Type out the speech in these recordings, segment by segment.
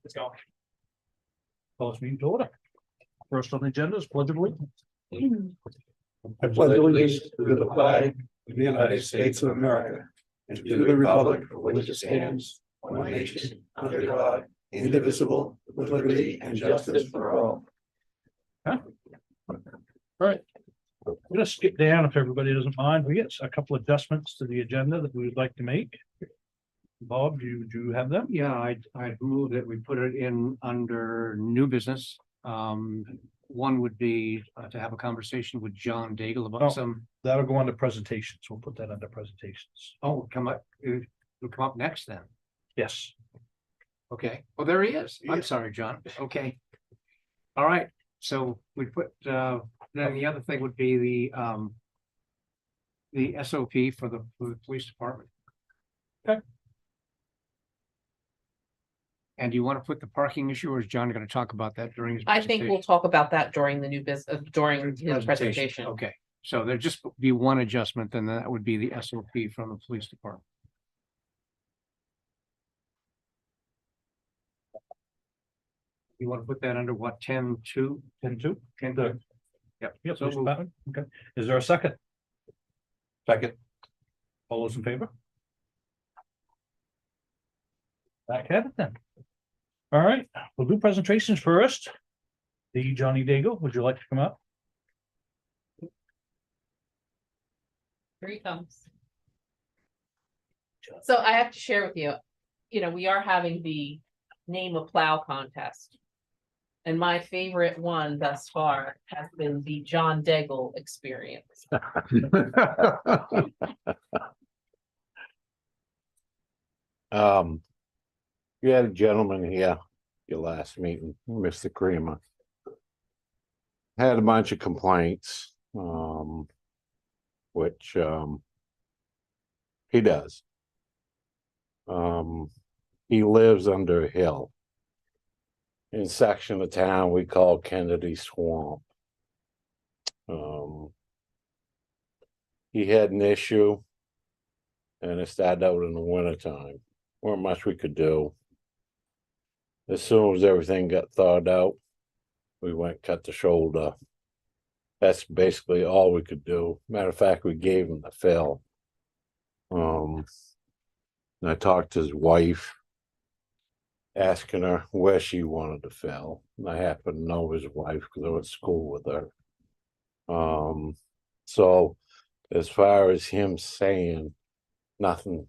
Let's go. Call this meeting to order. First on the agenda is pledge of allegiance. I pledge allegiance to the flag of the United States of America and to the republic for which it stands, one nation, under God, indivisible, with liberty and justice for all. All right. We're gonna skip down if everybody doesn't mind. We get a couple adjustments to the agenda that we would like to make. Bob, do you have them? Yeah, I'd move that we put it in under new business. One would be to have a conversation with John Daigle Oh. about some, That'll go under presentations. We'll put that under presentations. it'll come up next then. Yes. Okay, well, there he is. Yeah. I'm sorry, John. Okay. All right, so we put, then the other thing would be the SOP for the police department. Okay. And do you want to put the parking issue, or is John going to talk about that during his I think we'll talk about that during the new business, during his presentation. Okay, so there'd just be one adjustment, and that would be the SOP from the police department. You want to put that under what, 10-2? 10-2? 10-2? Yep. So Police moved. department. Okay. Is there a second? Second. All those in favor? Back at it then. All right, we'll do presentations first. The Johnny Daigle, would you like to come up? Here he comes. So I have to share with you, we are having the name a plow contest. And my favorite one thus far has been the John Daigle experience. You had a gentleman here, your last meeting, Mr. Creamer. Had a bunch of complaints, which, he does. He lives under a hill. In a section of town we call Kennedy Swamp. He had an issue. And it started out in the wintertime. Weren't much we could do. As soon as everything got thawed out, we went cut the shoulder. That's basically all we could do. Matter of fact, we gave him the fill. And I talked to his wife, asking her where she wanted to fill. And I happen to know his wife because I went to school with her. So as far as him saying nothing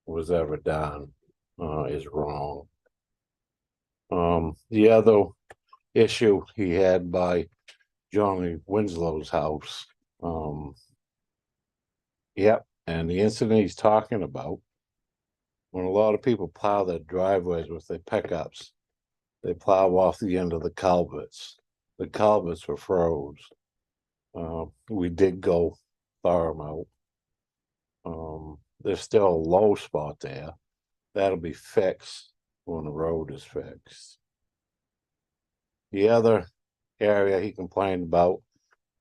was ever done, is wrong. The other issue he had by Johnny Winslow's house. Yep, and the incident he's talking about, when a lot of people plow their driveways with their pickups, they plow off the end of the culverts. The culverts were froze. We did go thaw them out. There's still a low spot there. That'll be fixed when the road is fixed. The other area he complained about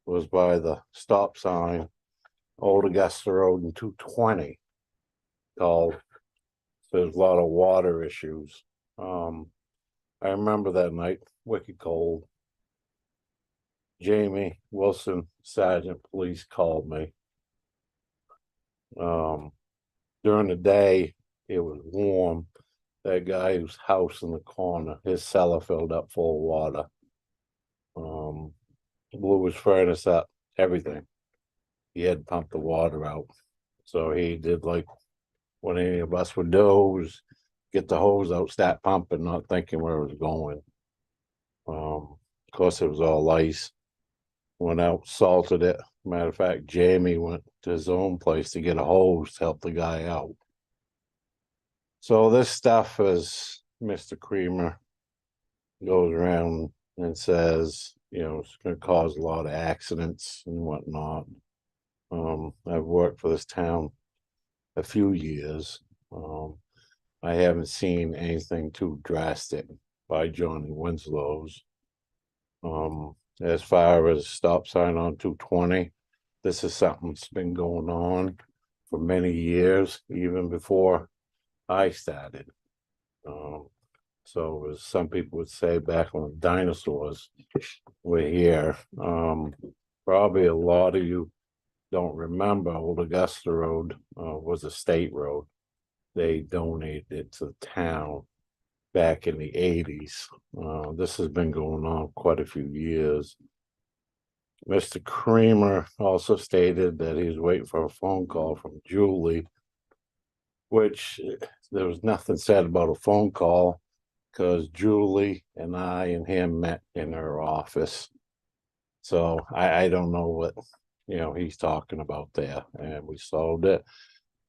was by the stop sign, Old Augusta Road and 220. Called. There's a lot of water issues. I remember that night, wicked cold. Jamie Wilson, Sergeant Police, called me. During the day, it was warm. That guy's house in the corner, his cellar filled up full of water. Blew his furnace up, everything. He had pumped the water out. So he did like what any of us would do, was get the hose out, start pumping, not thinking where it was going. Of course, it was all ice. Went out, salted it. Matter of fact, Jamie went to his own place to get a hose to help the guy out. So this stuff, as Mr. Creamer goes around and says, it's going to cause a lot of accidents and whatnot. I've worked for this town a few years. I haven't seen anything too drastic by Johnny Winslow's. As far as stop sign on 220, this is something that's been going on for many years, even before I started. So as some people would say back when the dinosaurs were here, probably a lot of you don't remember Old Augusta Road, was a state road. They donated it to the town back in the eighties. This has been going on quite a few years. Mr. Creamer also stated that he was waiting for a phone call from Julie, which there was nothing said about a phone call because Julie and I and him met in her office. So I don't know what, he's talking about there, and we solved it.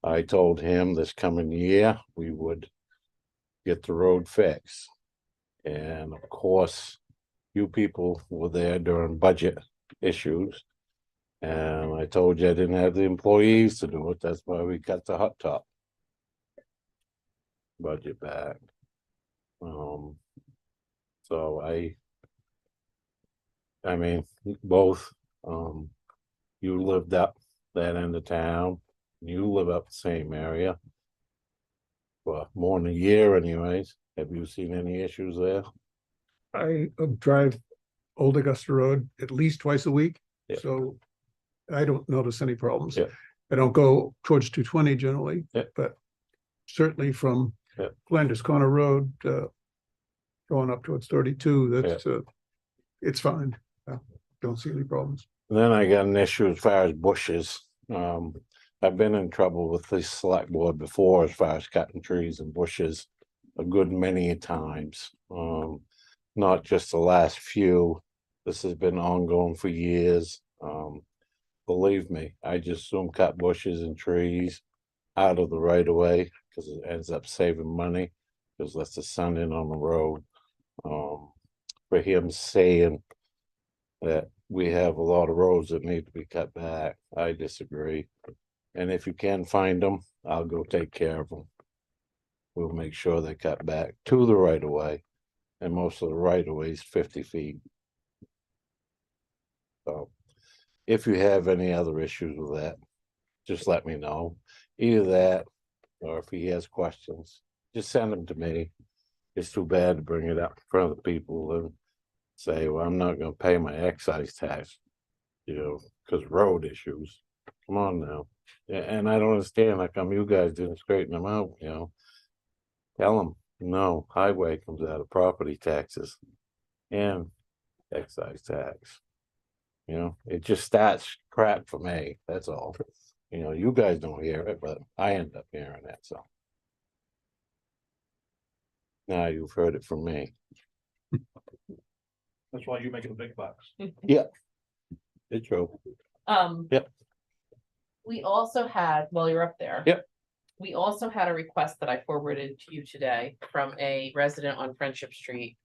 I told him this coming year, we would get the road fixed. And of course, you people were there during budget issues. And I told you I didn't have the employees to do it. That's why we got the hot top budget back. So I mean, both, you lived up that end of town, you live up the same area. For more than a year anyways. Have you seen any issues there? I drive Old Augusta Road at least twice a week, Yeah. so I don't notice any problems. Yeah. I don't go towards 220 generally, Yeah. but certainly from Yeah. Flanders Corner Road, going up towards 32, that's, it's fine. Don't see any problems. Then I got an issue as far as bushes. I've been in trouble with the select board before as far as cutting trees and bushes a good many times. Not just the last few. This has been ongoing for years. Believe me, I just soon cut bushes and trees out of the right of way because it ends up saving money. Because lets the sun in on the road. For him saying that we have a lot of roads that need to be cut back, I disagree. And if you can find them, I'll go take care of them. We'll make sure they cut back to the right of way. And most of the right of way is 50 feet. So if you have any other issues with that, just let me know. Either that, or if he has questions, just send them to me. It's too bad to bring it up in front of the people and say, well, I'm not gonna pay my excise tax, because road issues. Come on now. Yeah, and I don't understand how come you guys didn't straighten them out, Tell them, no, highway comes out of property taxes and excise tax. It just starts crap for me, that's all. You guys don't hear it, but I end up hearing it, so. Now you've heard it from me. That's why you make it a big bucks. It's true. Yep. We also had, while you're up there. Yep. We also had a request that I forwarded to you today from a resident on Friendship Street.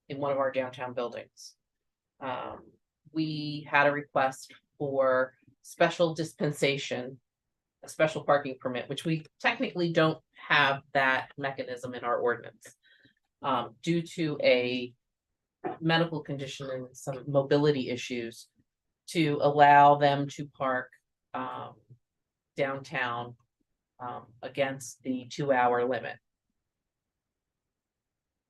In one of our downtown buildings. We had a request for special dispensation, a special parking permit, which we technically don't have that mechanism in our ordinance. Due to a medical condition and some mobility issues, to allow them to park downtown against the 2-hour limit.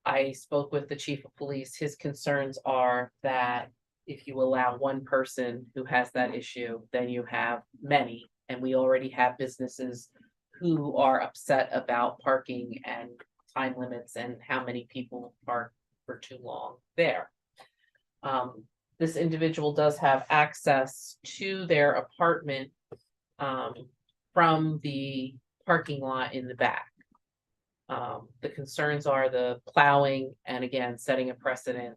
I spoke with the chief of police. His concerns are that if you allow one person who has that issue, then you have many. And we already have businesses who are upset about parking and time limits and how many people park for too long there. This individual does have access to their apartment from the parking lot in the back. The concerns are the plowing and again, setting a precedent.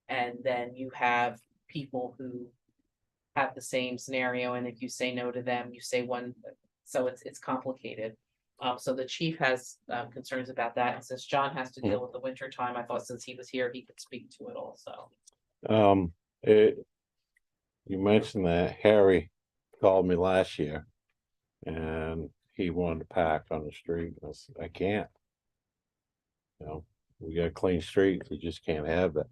And then you have people who have the same scenario. And if you say no to them, you say one, so it's complicated. So the chief has concerns about that. And since John has to deal with the winter time, I thought since he was here, he could speak to it also. You mentioned that Harry called me last year and he wanted to park on the street. I said, I can't. We got clean streets, you just can't have it.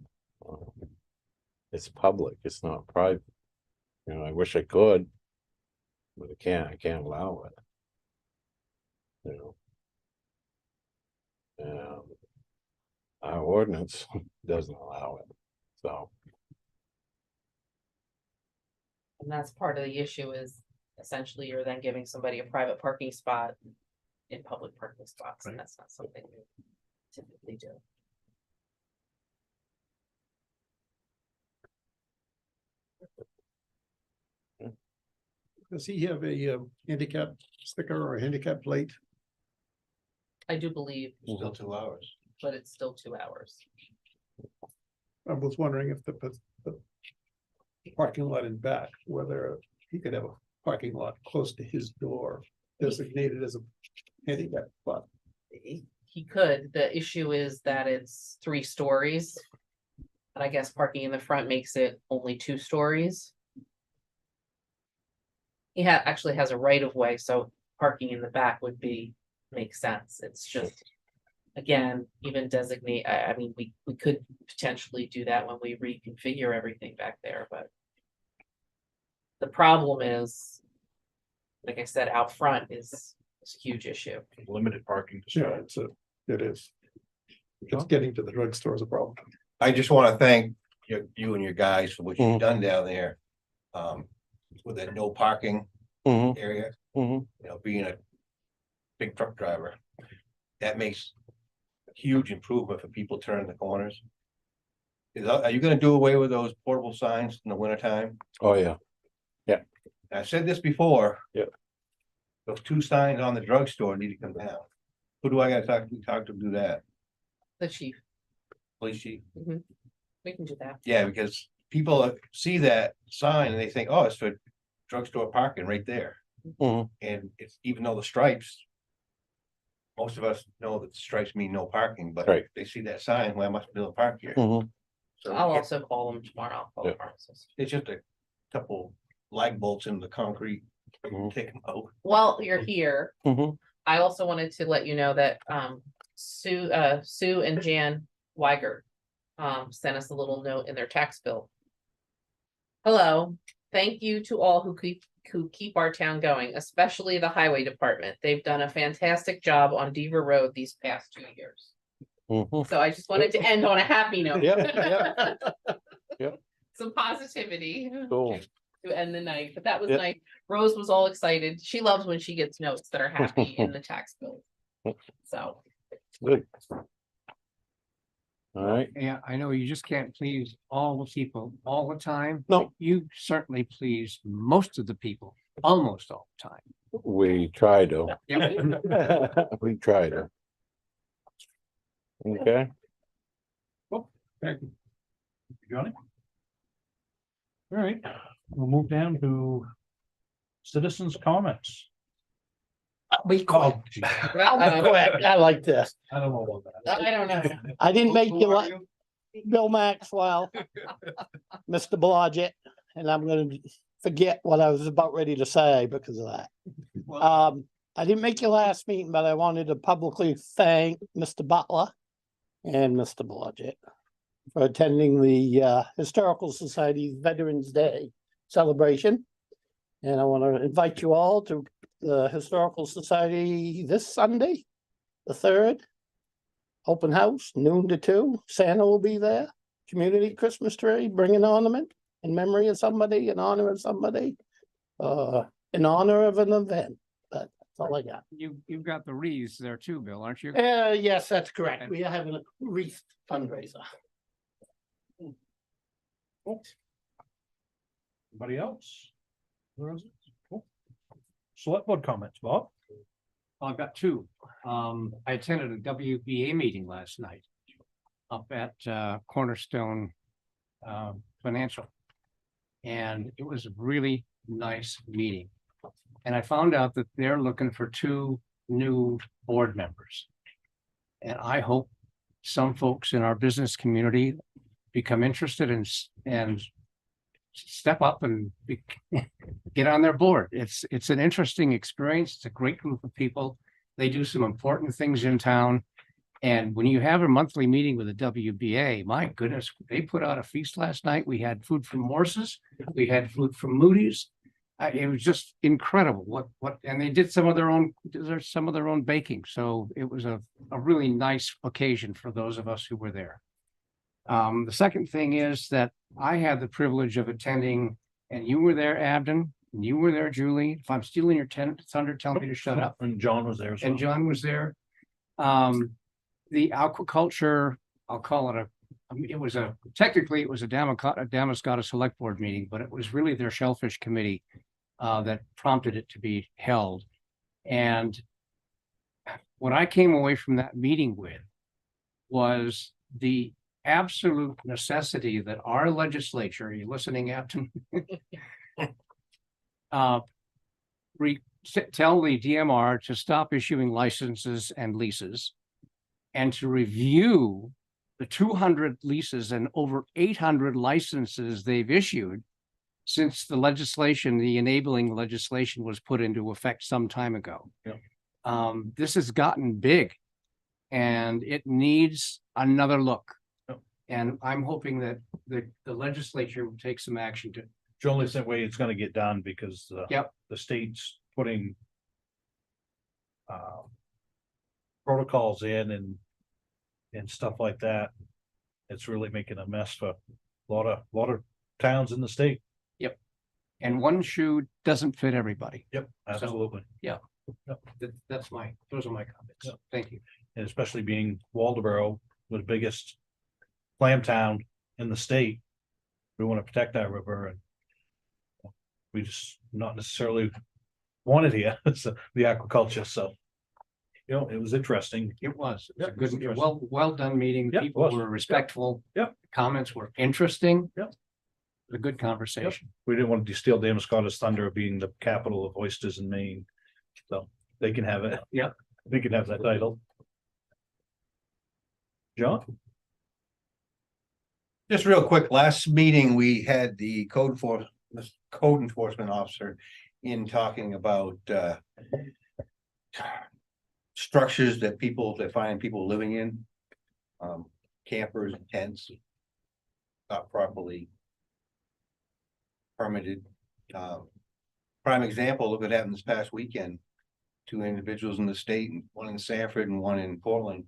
It's public, it's not private. I wish I could, but I can't allow it. And Our ordinance doesn't allow it, so. And that's part of the issue is essentially you're then giving somebody a private parking spot in public parking spots, and Right. that's not something we typically do. Does he have a handicap sticker or a handicap plate? I do believe, Still 2 hours. but it's still 2 hours. I was wondering if the parking lot in back, whether he could have a parking lot close to his door designated as a handicap spot. He could, the issue is that it's 3 stories. And I guess parking in the front makes it only 2 stories. He actually has a right of way, so parking in the back would make sense. It's just. Again, even designate, I mean, we could potentially do that when we reconfigure everything back there, but. The problem is. Like I said, out front is a huge issue. Limited parking. Yeah, it is. It's getting to the drugstore is a problem. I just want to thank you and your guys for what you've done down there. With that no parking Mhm, area, mhm. being a big truck driver. That makes a huge improvement for people turning the corners. Are you gonna do away with those portable signs in the wintertime? Oh, yeah, I've said this before. Yep. Those 2 signs on the drugstore need to come down. Who do I gotta talk to do that? The chief, Police chief? we can do that. Yeah, because people see that sign and they think, oh, it's for drugstore parking right there. Mhm. And it's, even though the stripes. Most of us know that the stripes mean no parking, but Right. if they see that sign, well, I must be able to park here. Mhm. So I'll also call him tomorrow. I'll call the Yeah. pharmacist. it's just a couple lag bolts in the concrete, Mhm. take them out. While you're here, Mhm. I also wanted to let you know that Sue and Jan Weigert sent us a little note in their tax bill. Hello, thank you to all who keep our town going, especially the highway department. They've done a fantastic job on Deaver Road these past 2 years. Mhm. So I just wanted to end on a happy note. Yeah, Yep. Some positivity. Cool. To end the night, but that was Yep. nice. Rose was all excited. She loves when she gets notes that are happy in the tax bill. So, Good. All right, Yeah, I know you just can't please all the people all the time. No. but you certainly please most of the people, almost all the time. we try to. Yep. We try to. Okay, Thank you. Johnny? All right, we'll move down to citizens' comments. Be quick. Oh, gee, I'll be quick. I like this. I don't know about that. I don't know. I didn't make Who you are like you? Bill Maxwell, Mr. Blodgett, and I'm gonna forget what I was about ready to say because of that. I didn't make your last meeting, but I wanted to publicly thank Mr. Butler and Mr. Blodgett for attending the Historical Society Veterans Day celebration. And I want to invite you all to the Historical Society this Sunday, the 3rd. Open house, noon to 2. Santa will be there. Community Christmas tree, bring an ornament in memory of somebody, in honor of somebody, in honor of an event. But that's all I got. You've got the wreaths there too, Bill, aren't you? Yes, that's correct. We are having a wreath fundraiser. Anybody else? Where is it? Cool. Select board comments, Bob? I've got 2. I attended a WBA meeting last night up at Cornerstone Financial. And it was a really nice meeting. And I found out that they're looking for 2 new board members. And I hope some folks in our business community become interested and step up and get on their board. It's an interesting experience. It's a great group of people. They do some important things in town. And when you have a monthly meeting with the WBA, my goodness, they put out a feast last night. We had food from Morse's, we had food from Moody's. it was just incredible and they did some of their own baking. So it was a really nice occasion for those of us who were there. The second thing is that I had the privilege of attending, and you were there, Abden, and you were there, Julie. If I'm stealing your thunder, tell me to shut up. And John was there as well. And John was there. The aquaculture, I'll call it technically it was a Damascotta Select Board meeting, but it was really their Shellfish Committee that prompted it to be held. And what I came away from that meeting with was the absolute necessity that our legislature, are you listening, Afton? Tell the DMR to stop issuing licenses and leases and to review the 200 leases and over 800 licenses they've issued since the enabling legislation was put into effect some time ago. Yeah. This has gotten big and it needs another look. Yeah. And I'm hoping that the legislature will take some action to. It's the only way it's gonna get done because Yep. the state's putting protocols in and stuff like that. It's really making a mess for a lot of towns in the state. And one shoe doesn't fit everybody. Yep, absolutely. Those are my comments. Yeah. Thank you. And especially being Waldeboro, the biggest clam town in the state. We want to protect that river and we just not necessarily wanted here, so the aquaculture, so. It was interesting. It was. Yeah, It was a it good, was well done meeting. Yeah, it People was. were respectful. Yeah. Comments were interesting. Yeah. It was a good conversation. We didn't want to steal Damascotta's thunder of being the capital of oysters in Maine. So they can have it. Yeah. They can have that title. John? Just real quick, last meeting, we had the code enforcement officer in talking about structures that find people living in, campers and tents, not properly permitted. Prime example, look what happened this past weekend. 2 individuals in the state, and one in Sanford and one in Portland,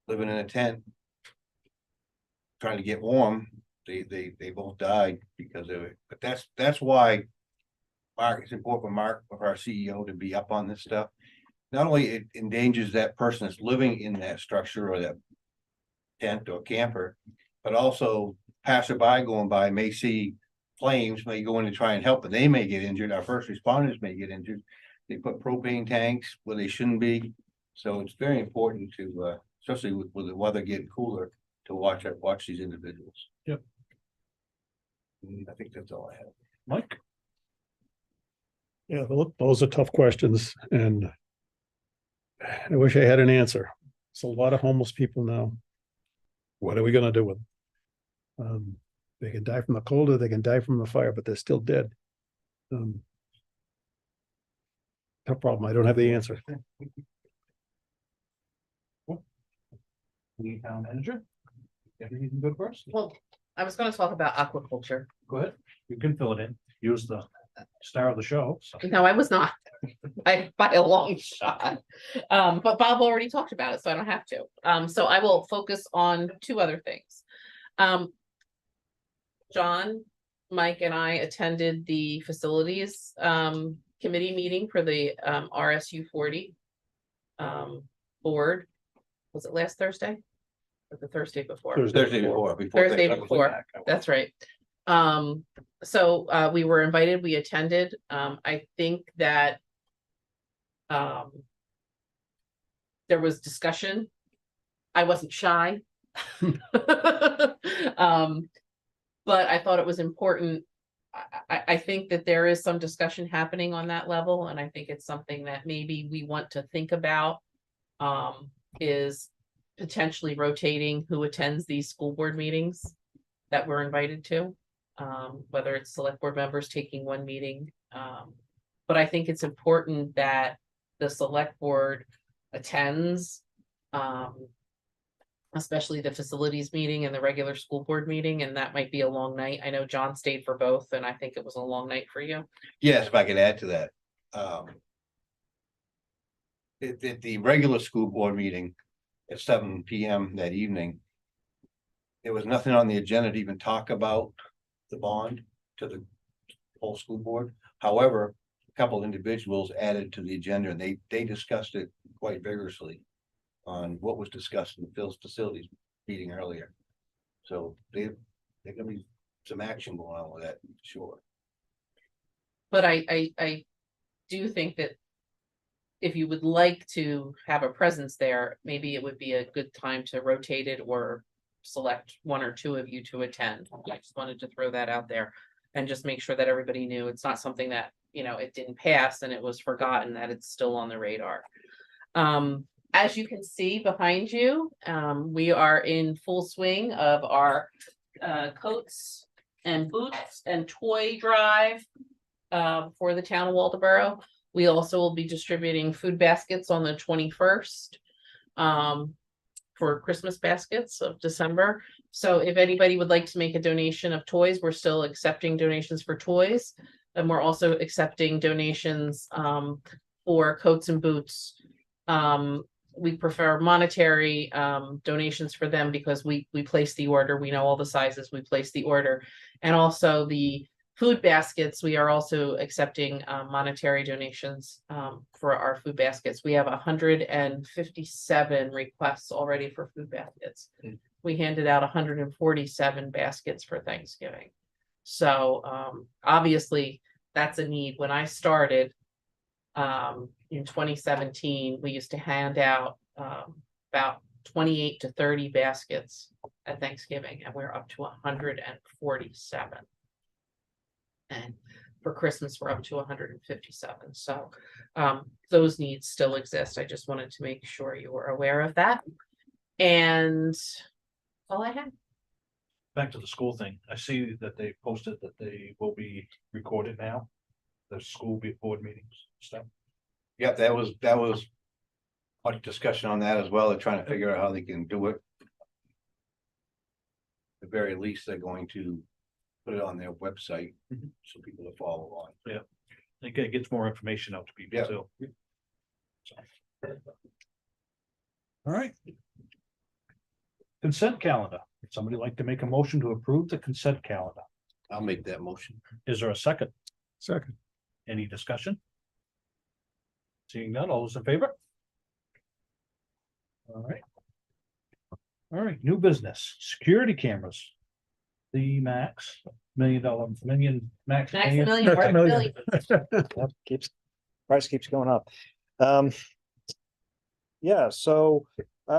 living in a tent, trying to get warm. They both died because of it. But that's why Mark, it's important for Mark, for our CEO, to be up on this stuff. Not only it endangers that person that's living in that structure or that tent or camper, but also passerby going by may see flames, may go in and try and help, and they may get injured. Our first responders may get injured. They put propane tanks where they shouldn't be. So it's very important to, especially with the weather getting cooler, to watch these individuals. Yep. I think that's all I have. Mike? Yeah, those are tough questions and I wish I had an answer. It's a lot of homeless people now. What are we gonna do with them? They can die from the cold or they can die from the fire, but they're still dead. Tough problem. I don't have the answer. Lead town manager? Anything good for us? Well, I was gonna talk about aquaculture. Go ahead. You can fill it in. Use the star of the show. So. No, I was not. By a long shot. But Bob already talked about it, so I don't have to. So I will focus on 2 other things. John, Mike and I attended the facilities committee meeting for the RSU 40 board. Was it last Thursday? Or the Thursday before? Thursday before. Thursday before. That's right. So we were invited, we attended. I think that there was discussion. I wasn't shy. But I thought it was important. I think that there is some discussion happening on that level, and I think it's something that maybe we want to think about. Is potentially rotating who attends these school board meetings that we're invited to. Whether it's select board members taking one meeting. But I think it's important that the select board attends especially the facilities meeting and the regular school board meeting, and that might be a long night. I know John stayed for both, and I think it was a long night for you. Yes, if I could add to that. At the regular school board meeting at 7 PM that evening. There was nothing on the agenda to even talk about the bond to the whole school board. However, a couple individuals added to the agenda and they discussed it quite vigorously. On what was discussed in the Phil's facilities meeting earlier. So they're gonna be some action going on with that, sure. But I do think that if you would like to have a presence there, maybe it would be a good time to rotate it or select one or two of you to attend. I just wanted to throw that out there and just make sure that everybody knew it's not something that, it didn't pass and it was forgotten, that it's still on the radar. As you can see behind you, we are in full swing of our coats and boots and toy drive for the town of Waldeboro. We also will be distributing food baskets on the 21st for Christmas baskets of December. So if anybody would like to make a donation of toys, we're still accepting donations for toys. And we're also accepting donations for coats and boots. We prefer monetary donations for them because we place the order. We know all the sizes, we place the order. And also the food baskets, we are also accepting monetary donations for our food baskets. We have 157 requests already for food baskets. We handed out 147 baskets for Thanksgiving. So obviously that's a need. When I started, in 2017, we used to hand out about 28 to 30 baskets at Thanksgiving, and we're up to 147. And for Christmas, we're up to 157. So those needs still exist. I just wanted to make sure you were aware of that. And all I had. Back to the school thing. I see that they posted that they will be recorded now. The school board meetings stuff. Yep, that was much discussion on that as well. They're trying to figure out how they can do it. At the very least, they're going to put it on their website so people to follow on. I think it gets more information out to people Yeah. too. So. All right. Consent calendar. Would somebody like to make a motion to approve the consent calendar? I'll make that motion. Is there a second? Second. Any discussion? Seeing none, all those in favor? All right. All right, new business, security cameras. The max, $1 million, max. Maximilian, or Billy. Yep, price keeps going up. Yeah, so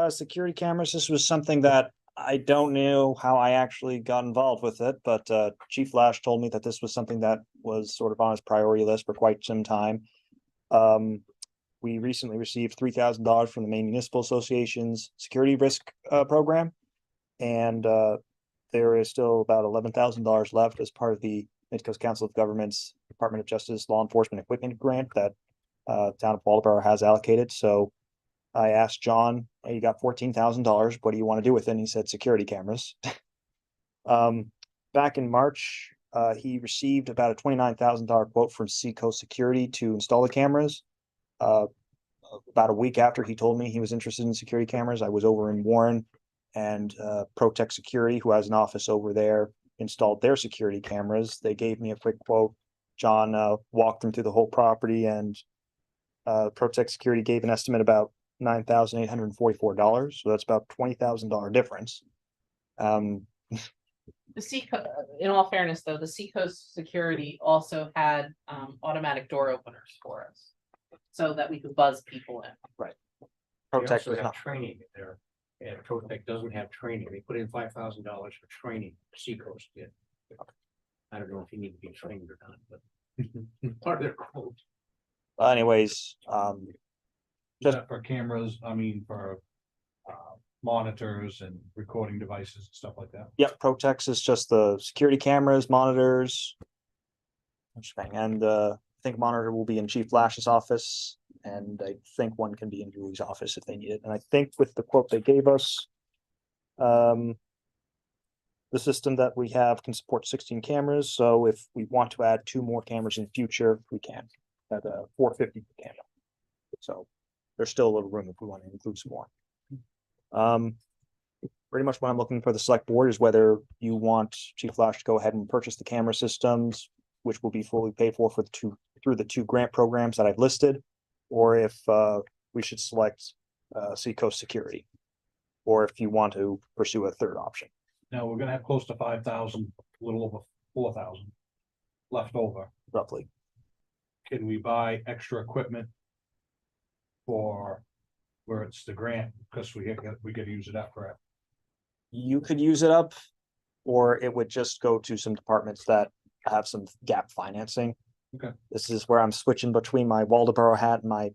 security cameras, this was something that I don't know how I actually got involved with it, but Chief Lash told me that this was something that was sort of on his priority list for quite some time. We recently received $3,000 from the Maine Municipal Association's security risk program. And there is still about $11,000 left as part of the Mid-Coast Council of Governments Department of Justice Law Enforcement Equipment Grant that town of Waldeboro has allocated. So I asked John, hey, you got $14,000. What do you want to do with it? And he said security cameras. Back in March, he received about a $29,000 quote from Seacoast Security to install the cameras. About a week after he told me he was interested in security cameras, I was over in Warren, and Protect Security, who has an office over there, installed their security cameras. They gave me a quick quote. John walked them through the whole property, and Protect Security gave an estimate about $9,844. So that's about $20,000 difference. The Seacoast, in all fairness, though, the Seacoast Security also had automatic door openers for us, so that we could buzz people in. They Protect also was have not. training there. And Protect doesn't have training. They put in $5,000 for training. Seacoast did. I don't know if you need to be trained or not, but part of their quote. Anyways, Is that for cameras, I mean, for monitors and recording devices and stuff like that. yep, Protex is just the security cameras, monitors. And I think monitor will be in Chief Lash's office, and I think one can be in Julie's office if they need it. And I think with the quote they gave us, The system that we have can support 16 cameras, so if we want to add 2 more cameras in the future, we can at 450 per camera. So there's still a little room if we want to include some more. Pretty much what I'm looking for the select board is whether you want Chief Flash to go ahead and purchase the camera systems, which will be fully paid for through the 2 grant programs that I've listed, or if we should select Seacoast Security, or if you want to pursue a third option. Now, we're gonna have close to 5,000, a little over 4,000 left over. Roughly. Can we buy extra equipment for where it's the grant, because we gotta use it up for it? You could use it up, or it would just go to some departments that have some gap financing. Okay. This is where I'm switching between my Waldeboro hat and my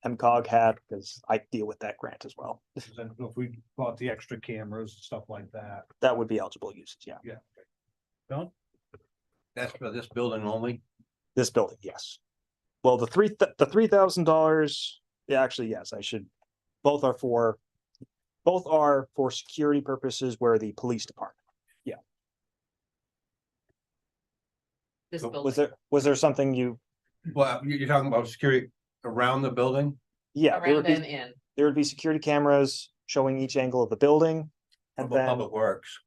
MCOG hat, because I deal with that grant as well. Then if we bought the extra cameras and stuff like that, That would be eligible uses, yeah. Don? That's for this building only. This building, yes. Well, the $3,000, yeah, actually, yes, I should, both are for security purposes where the police department. This So building, Was there something you, Well, you're talking about security around the building? yeah, around and in. there would be security cameras showing each angle of the building. And then, Public Works.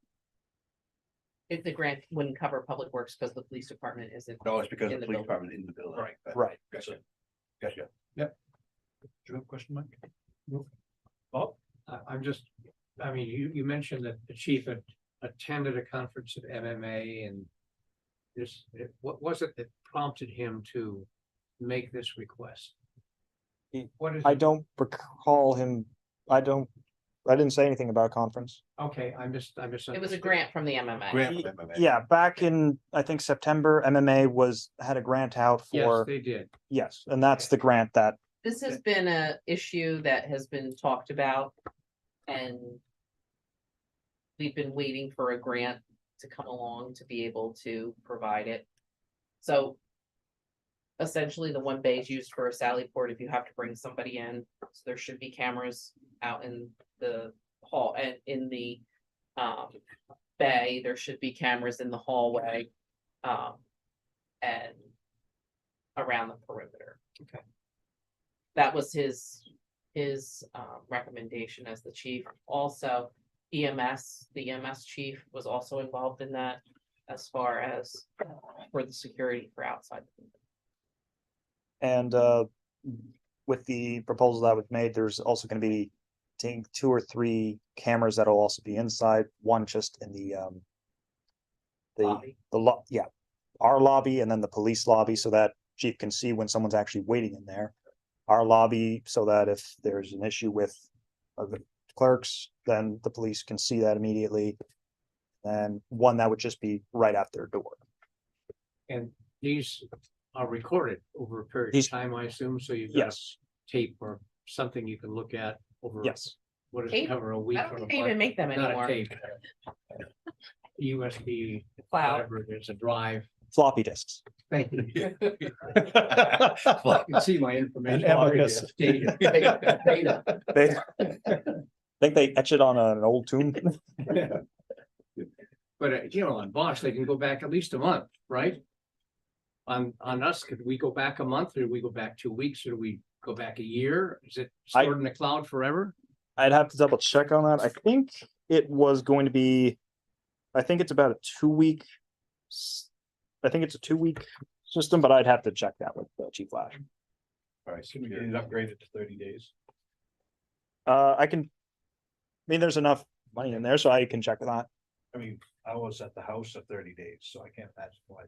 If the grant wouldn't cover public works because the police department isn't. No, it's because In the the police building. department in the building. Right. right, Gotcha. Gotcha. Do you have a question, Mike? Bob? I'm just, I mean, you mentioned that the chief had attended a conference at MMA and this, what was it that prompted him to make this request? What is? I it? don't recall him, I didn't say anything about a conference. Okay, I misunderstood. It was a grant from the MMA. Grant from MMA. Yeah, back in, I think, September, MMA had a grant out Yes, for, they did. yes, and that's the grant that, This has been a issue that has been talked about. And we've been waiting for a grant to come along to be able to provide it. So essentially, the one bay is used for a sally port if you have to bring somebody in. So there should be cameras out in the hall and in the bay. There should be cameras in the hallway and around the perimeter. Okay. That was his recommendation as the chief. Also, the EMS chief was also involved in that as far as for the security for outside. and with the proposal that was made, there's also gonna be, I think, 2 or 3 cameras that'll also be inside, one just in the Lobby. yeah, our lobby and then the police lobby, so that chief can see when someone's actually waiting in there. Our lobby, so that if there's an issue with the clerks, then the police can see that immediately. And one that would just be right at their door. And these are recorded over a period of These- time, I assume, so you've got Yes, tape or something you can look at over. yes. What does Tape? it cover, a week? I or don't a think they month? even make them Not a anymore. tape. USB, Cloud. whatever it is, a drive. Floppy disks. Thank you. You can see my information. An abacus. Data. They think they etch it on an old tomb. But you know, on Bosch, they can go back at least a month, right? On us, could we go back a month, or do we go back 2 weeks, or do we go back a year? Is it stored in the cloud forever? I'd have to double check on that. I think it was going to be, I think it's about a 2-week. I think it's a 2-week system, but I'd have to check that with Chief Flash. All right, Can we get it upgraded to 30 days? I mean, there's enough money in there, so I can check with that. I mean, I was at the house at 30 days, so I can't imagine why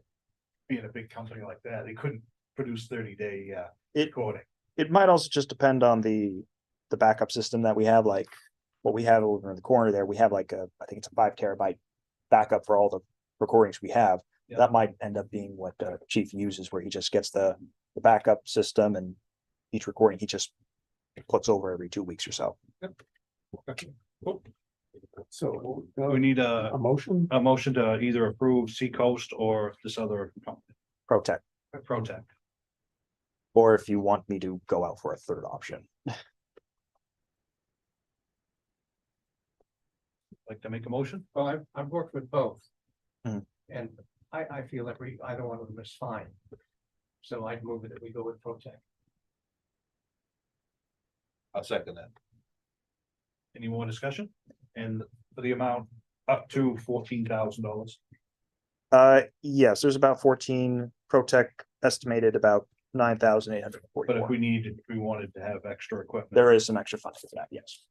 being a big company like that, they couldn't produce 30-day recording. It might also just depend on the backup system that we have, like what we have over in the corner there. We have like I think it's a 5 terabyte backup for all the recordings we have. Yeah. That might end up being what Chief uses, where he just gets the backup system, and each recording he just puts over every 2 weeks or so. So, We need a motion? a motion to either approve Seacoast or this other company, Protect, Protect. or if you want me to go out for a third option. like to make a motion? Well, I've worked with both. Mhm. And I feel either one of them is fine. So I'd move it that we go with Protect. I'll second that. Any more discussion? And for the amount up to $14,000. Yes, there's about 14, Protect estimated about 9,844. But if we wanted to have extra equipment. There is some extra funding for that, yes.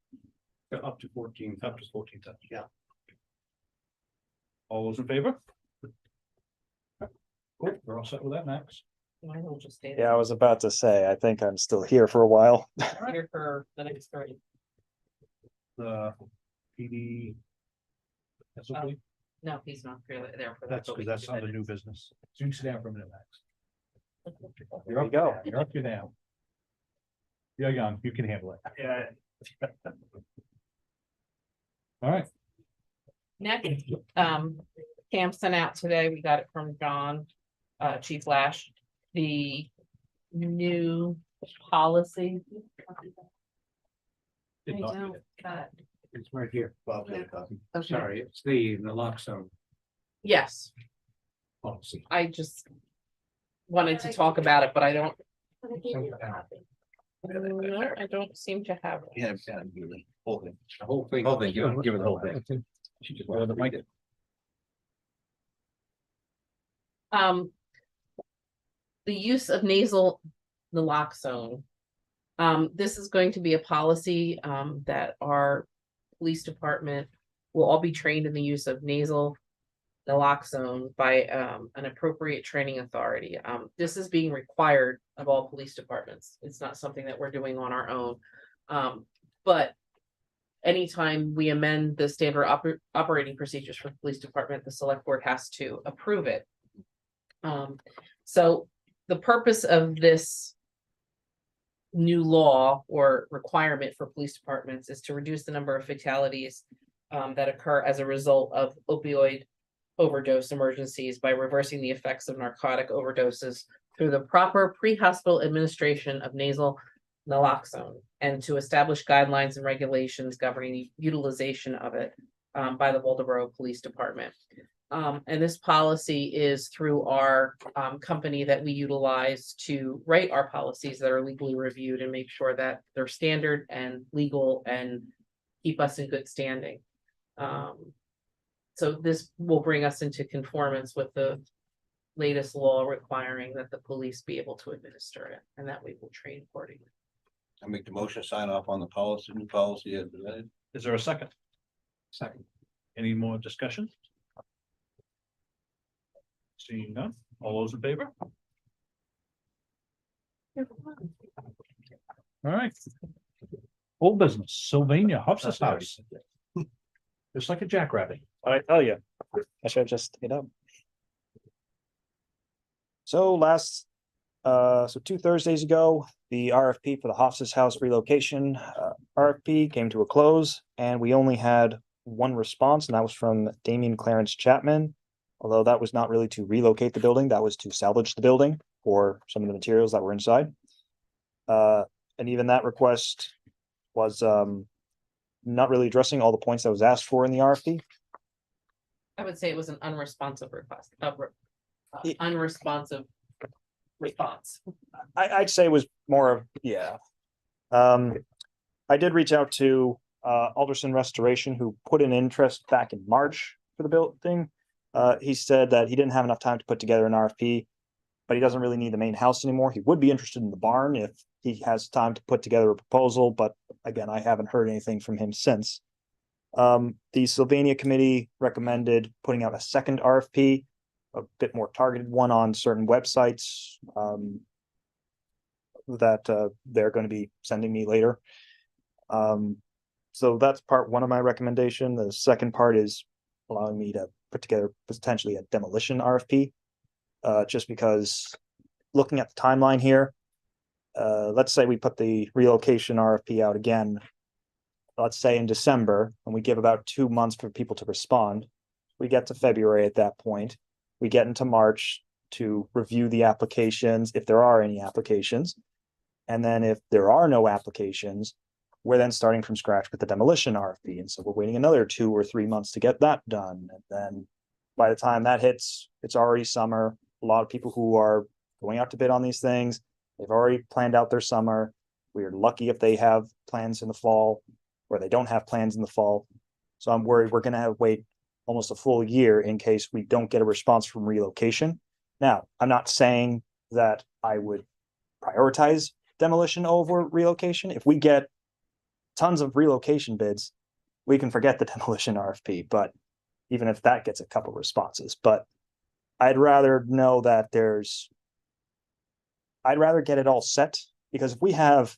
Up to 14,000, yeah. All those in favor? Cool, we're all set with that, Max. Might as well just stay Yeah, I was about to say, I think I'm still here for a while. here for the next 30. The PD. That's okay, No, he's not really there for that. that's but we because that's can do under that. new business. So you can sit down for a minute, Max. There you go. You're up to now. You're young, you can handle it. Yeah. All right, Next, Cam sent out today, we got it from John, Chief Lash, the new policy. Did not I get it. don't, It's right here. Bob got a copy. okay. Sorry, it's the naloxone Yes, policy. I just wanted to talk about it, but I don't, no, I don't seem to have it. Yeah, yeah, really, whole thing. The whole thing. Whole thing, give her the whole thing. She just wanted to make it. The use of nasal naloxone. This is going to be a policy, that our police department will all be trained in the use of nasal naloxone by, an appropriate training authority. This is being required of all police departments. It's not something that we're doing on our own. But anytime we amend the standard operating procedures for the police department, the select board has to approve it. So the purpose of this new law or requirement for police departments is to reduce the number of fatalities that occur as a result of opioid overdose emergencies by reversing the effects of narcotic overdoses through the proper pre-hospital administration of nasal naloxone, and to establish guidelines and regulations governing the utilization of it by the Waldoboro Police Department. And this policy is through our company that we utilize to write our policies that are legally reviewed and make sure that they're standard and legal and keep us in good standing. So this will bring us into conformance with the latest law requiring that the police be able to administer it, and that we will train accordingly. I make the motion, sign off on the policy, new policy as presented. is there a second? Second. Any more discussion? Seeing none, all those in favor? All right. Old business, Sylvania Hobson's house. It's like a jackrabbit. I tell you, I should have just stayed up. So so 2 Thursdays ago, the RFP for the Hofstas House relocation, RFP came to a close, and we only had one response, and that was from Damian Clarence Chapman. Although that was not really to relocate the building, that was to salvage the building for some of the materials that were inside. And even that request was not really addressing all the points that was asked for in the RFP. I would say it was an unresponsive request, It- unresponsive response. I'd say it was more of, yeah. I did reach out to Alderson Restoration, who put an interest back in March for the building. He said that he didn't have enough time to put together an RFP, but he doesn't really need the main house anymore. He would be interested in the barn if he has time to put together a proposal, but again, I haven't heard anything from him since. The Sylvania Committee recommended putting out a second RFP, a bit more targeted one on certain websites that they're going to be sending me later. So that's part one of my recommendation. The second part is allowing me to put together potentially a demolition RFP. Just because looking at the timeline here, let's say we put the relocation RFP out again, let's say in December, and we give about 2 months for people to respond. We get to February at that point. We get into March to review the applications, if there are any applications. And then if there are no applications, We're then starting from scratch with the demolition RFP, and so we're waiting another 2 or 3 months to get that done, and then by the time that hits, it's already summer. A lot of people who are going out to bid on these things, they've already planned out their summer. We're lucky if they have plans in the fall, or they don't have plans in the fall. So I'm worried we're gonna have to wait almost a full year in case we don't get a response from relocation. Now, I'm not saying that I would prioritize demolition over relocation. If we get tons of relocation bids, we can forget the demolition RFP, but even if that gets a couple responses, but I'd rather know that I'd rather get it all set, because if we have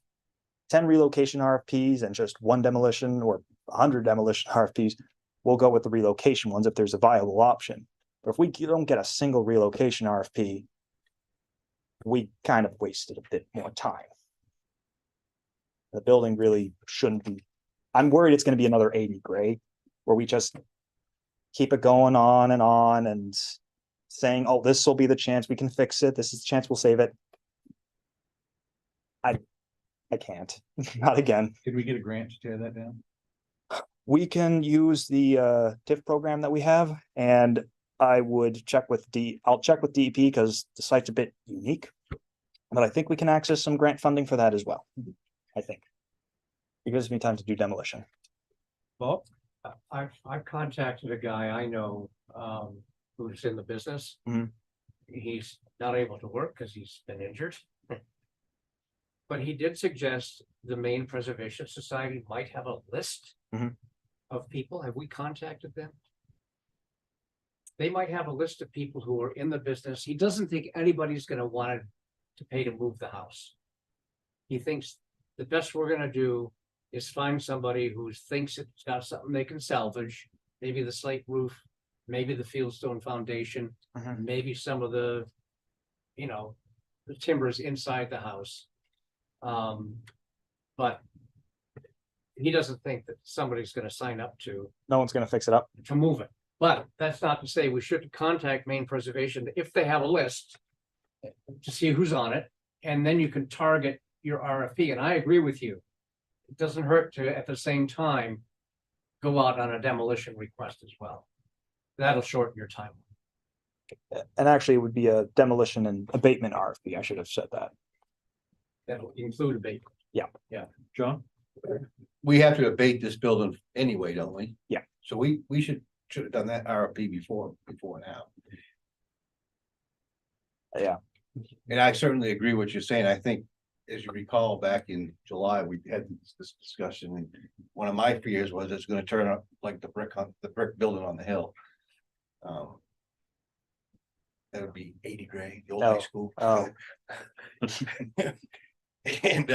10 relocation RFPs and just one demolition, or 100 demolition RFPs, we'll go with the relocation ones if there's a viable option. But if we don't get a single relocation RFP, we kind of wasted a bit more time. The building really shouldn't be, I'm worried it's gonna be another 80 gray, where we just keep it going on and saying, oh, this will be the chance we can fix it. This is the chance we'll save it. I can't, not again. Did we get a grant to tear that down? We can use the TIF program that we have, and I would check with I'll check with DEP because the site's a bit unique. But I think we can access some grant funding for that as well. I think. It gives me time to do demolition. Bob? I've contacted a guy I know, who's in the business. Mhm. He's not able to work because he's been injured. But he did suggest the Maine Preservation Society might have a list Mhm. of people. Have we contacted them? They might have a list of people who are in the business. He doesn't think anybody's gonna want to pay to move the house. He thinks the best we're gonna do is find somebody who thinks it's got something they can salvage, maybe the slate roof, maybe the fieldstone foundation, Mhm. maybe some of the, the timbers inside the house. But he doesn't think that somebody's gonna sign up to No one's gonna fix it up. move it. But that's not to say we shouldn't contact Maine Preservation if they have a list to see who's on it, and then you can target your RFP. And I agree with you. It doesn't hurt to, at the same time, go out on a demolition request as well. That'll shorten your time. And actually, it would be a demolition and abatement RFP. I should have said that. That'll include abatement. John? We have to abate this building anyway, don't we? Yeah. So we should have done that RFP before now. Yeah. And I certainly agree with what you're saying. I think, as you recall, back in July, we had this discussion, and one of my fears was it's gonna turn up like the brick building on the hill. That would be 80 gray, the old high school. Oh. And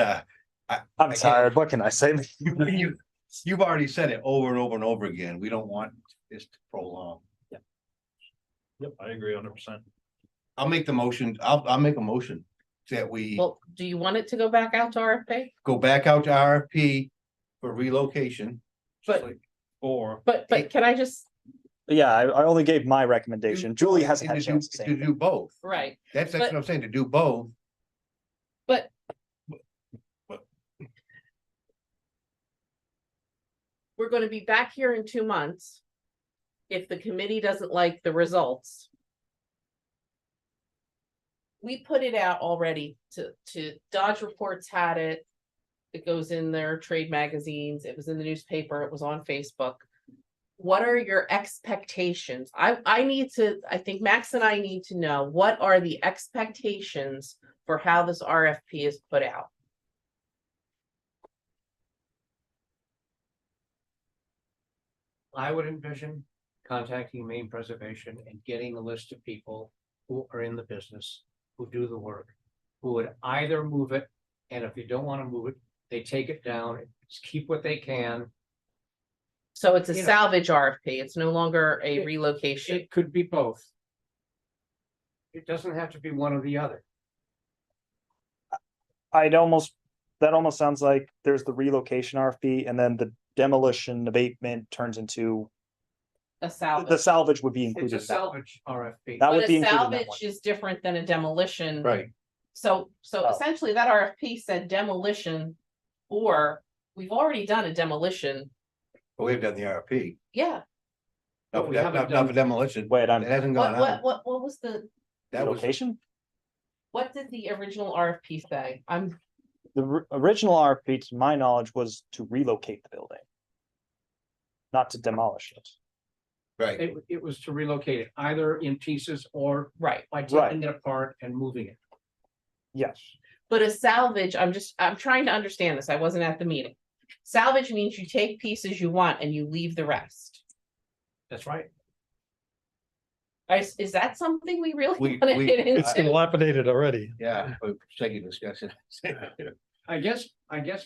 I'm tired. What can I say? you've already said it over and over and over again. We don't want this to prolong. Yep, I agree 100%. I'll make the motion. I'll make a motion that we Well, do you want it to go back out to RFP? go back out to RFP for relocation. But- Or But can I just, Yeah, I only gave my recommendation. Julie hasn't had a chance to say To anything. do both. right, That's But- what I'm saying, to do both. but. We're gonna be back here in 2 months. If the committee doesn't like the results. We put it out already to Dodge Reports had it. It goes in their trade magazines, it was in the newspaper, it was on Facebook. What are your expectations? I think Max and I need to know, what are the expectations for how this RFP is put out? I would envision contacting Maine Preservation and getting a list of people who are in the business, who do the work, who would either move it, and if they don't want to move it, they take it down, just keep what they can. So it's a You know. salvage RFP, it's no longer a It- relocation. It could be both. It doesn't have to be one or the other. That almost sounds like there's the relocation RFP, and then the demolition abatement turns into, A the salvage, salvage would be It's included. a in that. salvage RFP. That but would be a included in that one. salvage is different than a demolition. Right. So Oh. essentially that RFP said demolition or we've already done a demolition. But we've done the RFP. Yeah, Not But for we de- haven't not for done- demolition. Wait, It hasn't what, gone out. what was the, That was, Relocation? what did the original RFP say? The original RFP, to my knowledge, was to relocate the building. Not to demolish it. right. It was to relocate it either in pieces or Right, by taking it apart and moving it. Yes. but a salvage, I'm trying to understand this, I wasn't at the meeting. Salvage means you take pieces you want and you leave the rest. That's right. Is that something we really We- wanna we- get It's into? dilapidated already. Yeah, but second discussion. I guess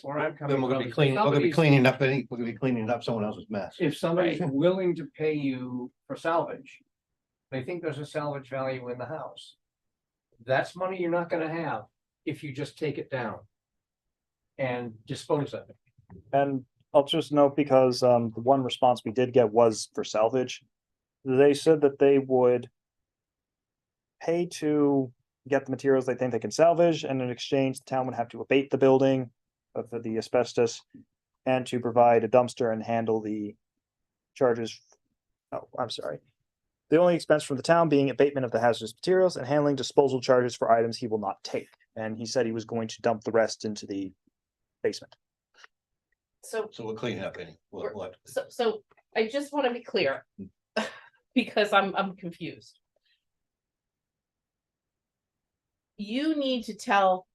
where I'm coming Then from. we're gonna be is cleaning, we're gonna be somebody's- cleaning up we're gonna be cleaning up someone else's mess. If somebody's willing to pay you for salvage, they think there's a salvage value in the house. That's money you're not gonna have if you just take it down and dispose of it. And I'll just note, because the one response we did get was for salvage. They said that they would pay to get the materials they think they can salvage, and in exchange, the town would have to abate the building of the asbestos and to provide a dumpster and handle the charges. Oh, I'm sorry. The only expense from the town being abatement of the hazardous materials and handling disposal charges for items he will not take. And he said he was going to dump the rest into the basement. So, So we're cleaning up any, what? so I just wanna be clear. Because I'm confused. You need to tell,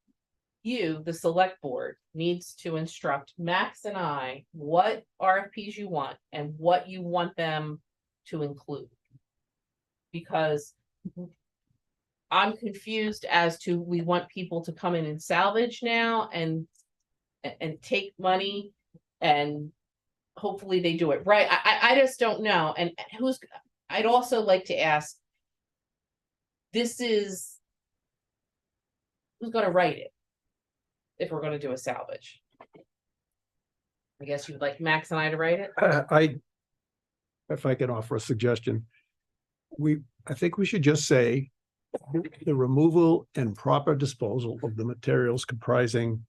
the select board needs to instruct Max and I what RFPs you want and what you want them to include. Because I'm confused as to, we want people to come in and salvage now and take money and hopefully they do it right. I just don't know. And I'd also like to ask, who's gonna write it? If we're gonna do a salvage. I guess you'd like Max and I to write it? If I can offer a suggestion, I think we should just say the removal and proper disposal of the materials comprising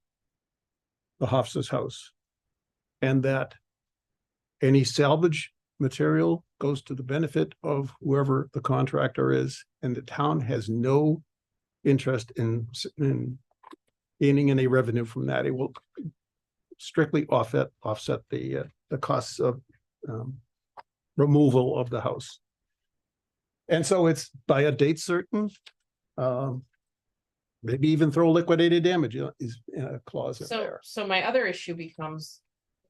the Hofstas house. And that any salvage material goes to the benefit of whoever the contractor is, and the town has no interest in gaining any revenue from that. It will strictly offset the costs of removal of the house. And so it's by a date certain, maybe even throw liquidated damage is a clause in there. So my other issue becomes,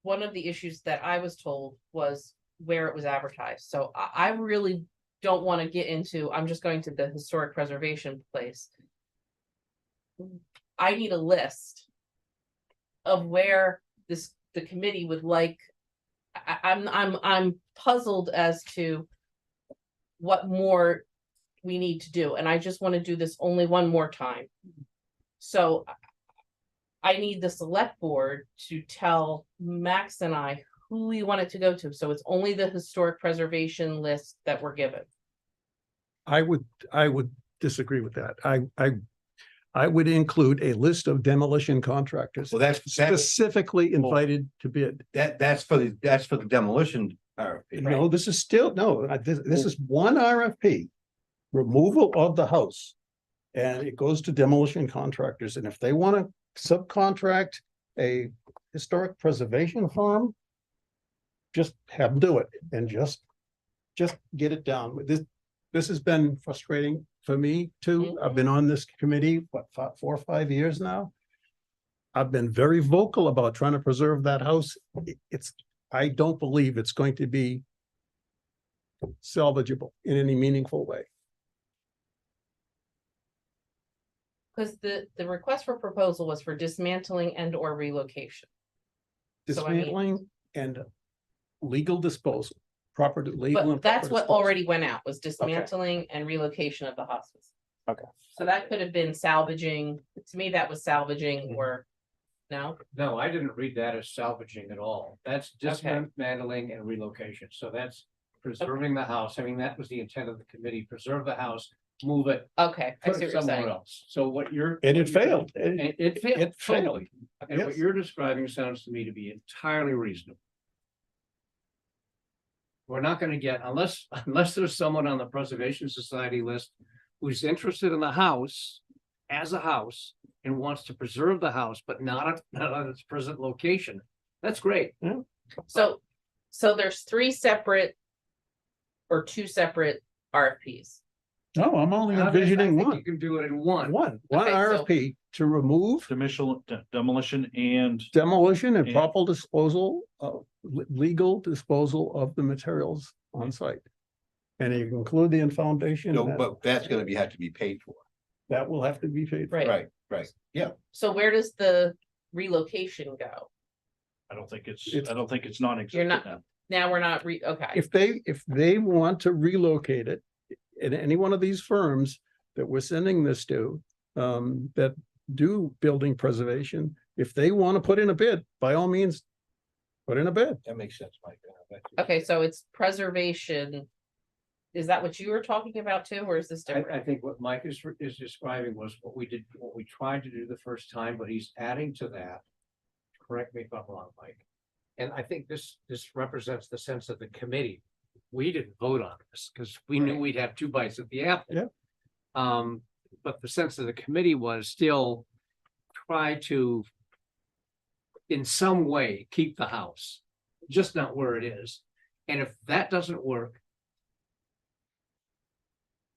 one of the issues that I was told was where it was advertised. So I really don't want to get into, I'm just going to the historic preservation place. I need a list of where the committee would like. I'm puzzled as to what more we need to do, and I just want to do this only one more time. So I need the select board to tell Max and I who we want it to go to, so it's only the historic preservation list that we're given. I would disagree with that. I would include a list of demolition contractors Well, that's specifically invited to bid. that's for the demolition RFP. No, this is still, no, this is one RFP. Removal of the house. And it goes to demolition contractors, and if they want to subcontract a historic preservation firm, just have them do it and just get it done. This has been frustrating for me too. I've been on this committee, 4 or 5 years now. I've been very vocal about trying to preserve that house. I don't believe it's going to be salvageable in any meaningful way. Because the request for proposal was for dismantling and or relocation. So, I mean- Dismantling and legal disposal, proper legal. But and that's proper what disposal. already went out, was dismantling and relocation of the hospice. Okay. So that could have been salvaging, to me, that was salvaging or, no? No, I didn't read that as salvaging at all. That's Okay. dismantling and relocation. So that's preserving the house. I mean, that was the intent of the committee, preserve the house move it, Okay, I put see it what you're somewhere saying. else. So what you're. And it failed. And it failed. It failed. totally. And what Yes. you're describing sounds to me to be entirely reasonable. We're not gonna get, unless there's someone on the Preservation Society list who's interested in the house as a house and wants to preserve the house, but not on its present location. That's great. So, there's three separate or two separate RFPs. No, I'm only I envisioning think one. You can do it in one. One Okay, so- RFP to remove Demolition and demolition and Yeah. proper disposal of legal disposal of the materials on site. And you include the foundation, No, but that's gonna have to be paid for. that will have to be paid for. Right. Right, yeah. So where does the relocation go? I don't think it's You're non-existent not- now. Now we're not okay. If they want to relocate it, in any one of these firms that we're sending this to, that do building preservation, if they want to put in a bid, by all means, put in a bid. That makes sense, Mike. Okay, so it's preservation. Is that what you were talking about too, or is this I different? think what Mike is describing was what we tried to do the first time, but he's adding to that. Correct me if I'm wrong, Mike. And I think this represents the sense of the committee. We didn't vote on this because we knew we'd have two bites at the apple. Yeah. But the sense of the committee was still try to in some way keep the house, just not where it is. And if that doesn't work,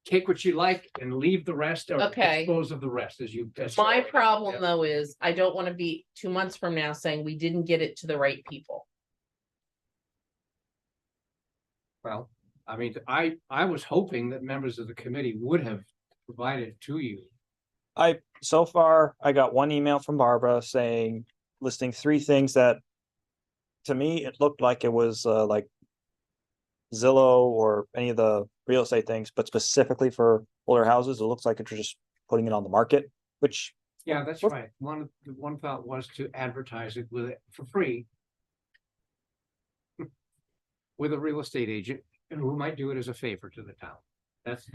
take what you like and leave the rest or Okay. dispose of the rest as you. My problem Yeah. though is I don't want to be 2 months from now saying we didn't get it to the right people. Well, I mean, I was hoping that members of the committee would have provided it to you. So far, I got one email from Barbara saying, listing 3 things that. To me, it looked like it was like. Zillow or any of the real estate things, but specifically for older houses, it looks like it's just putting it on the market, which. Yeah, that's What- right. One thought was to advertise it with it for free. With a real estate agent and who might do it as a favor to the town. That's,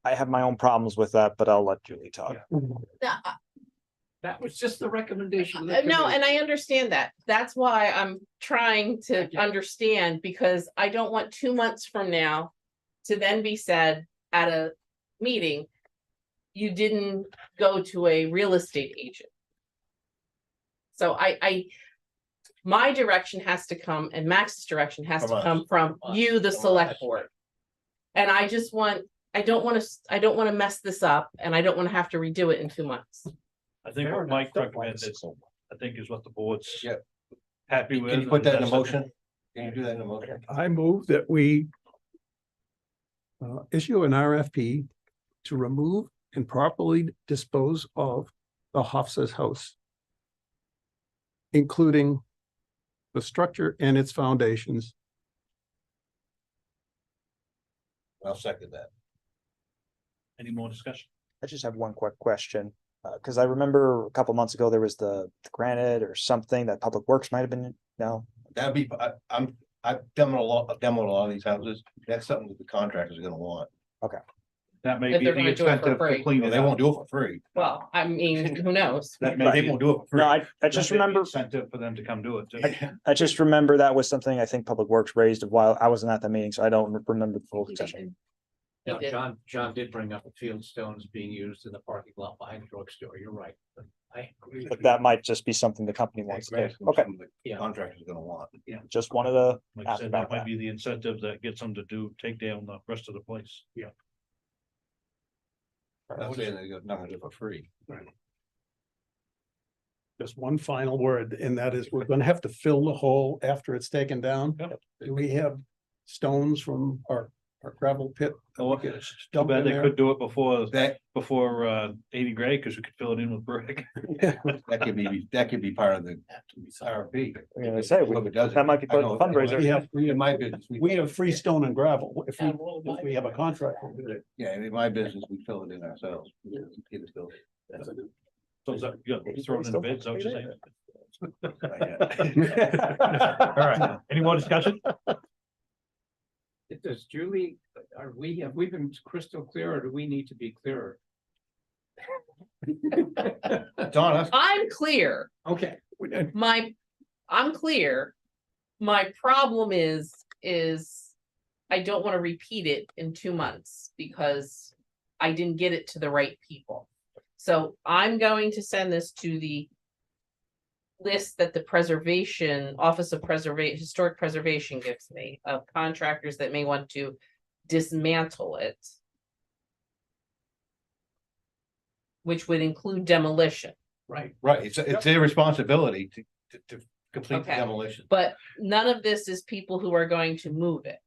I have my own problems with that, but I'll let Julie talk. that was just the recommendation. of the No, committee. and I understand that. That's why I'm trying I to get it. understand, because I don't want 2 months from now to then be said at a meeting, you didn't go to a real estate agent. So my direction has to come and Max's direction has From to us. come from you, the From select us. board. And I just want, I don't want to mess this up and I don't want to have to redo it in 2 months. I think Fair what enough. Mike Don't like recommended, it. I think is what the board's Yeah. happy with. Can you put that in a and that's it. motion? Can you do that in a motion? I move that we issue an RFP to remove and properly dispose of the Hofstas house, including the structure and its foundations. I'll second that. Any more discussion? I just have one quick question, because I remember a couple months ago, there was the granite or something that Public Works might have been, no? That'd be, I've demoed a lot of these houses. That's something that the contractors are gonna want. That may If be they're the gonna do it for incentive to free. clean No, it they won't up. do it for free. Well, I mean, who knows? That They may be, won't do it for free. No, I that just may be the remember, incentive for them to come do it too. I just remember that was something I think Public Works raised while I wasn't at the meeting, so I don't remember the full discussion. Yeah, He did. John did bring up the field stones being used in the parking lot behind the drugstore. You're right. But I agree. But that might just be something the company wants to do. Okay, Something the Yeah. Contractors are gonna want. just wanted to Like I ask said, about that might that. be the incentive that gets them to take down the rest of the place. Yeah. I'm saying they're not gonna do it for free. Just one final word, and that is we're gonna have to fill the hole after it's taken down. Yep. Do we have stones from our gravel pit? that we Oh, could it's too dump bad in they there? could do it before That, 80 grade, because we could fill it in with brick. that could be part of the RFP. I'm gonna say, Whoever does it. that might be part of the I know. fundraiser. We In my business. have free stone and gravel. If we have a contract. we'll do it. Yeah, in my business, we fill it in ourselves. Get it filled. So is that, you throw it in the bids, is that what you're saying? Not yet. All right, any more discussion? Does Julie, have we been crystal clear or do we need to be clearer? Donna, I'm clear. Okay. I'm clear. My problem is I don't want to repeat it in 2 months because I didn't get it to the right people. So I'm going to send this to the list that the Office of Historic Preservation gives me of contractors that may want to dismantle it. Which would include demolition, Right. right, it's their responsibility to complete the Okay. demolition. but none of this is people who are going to move it.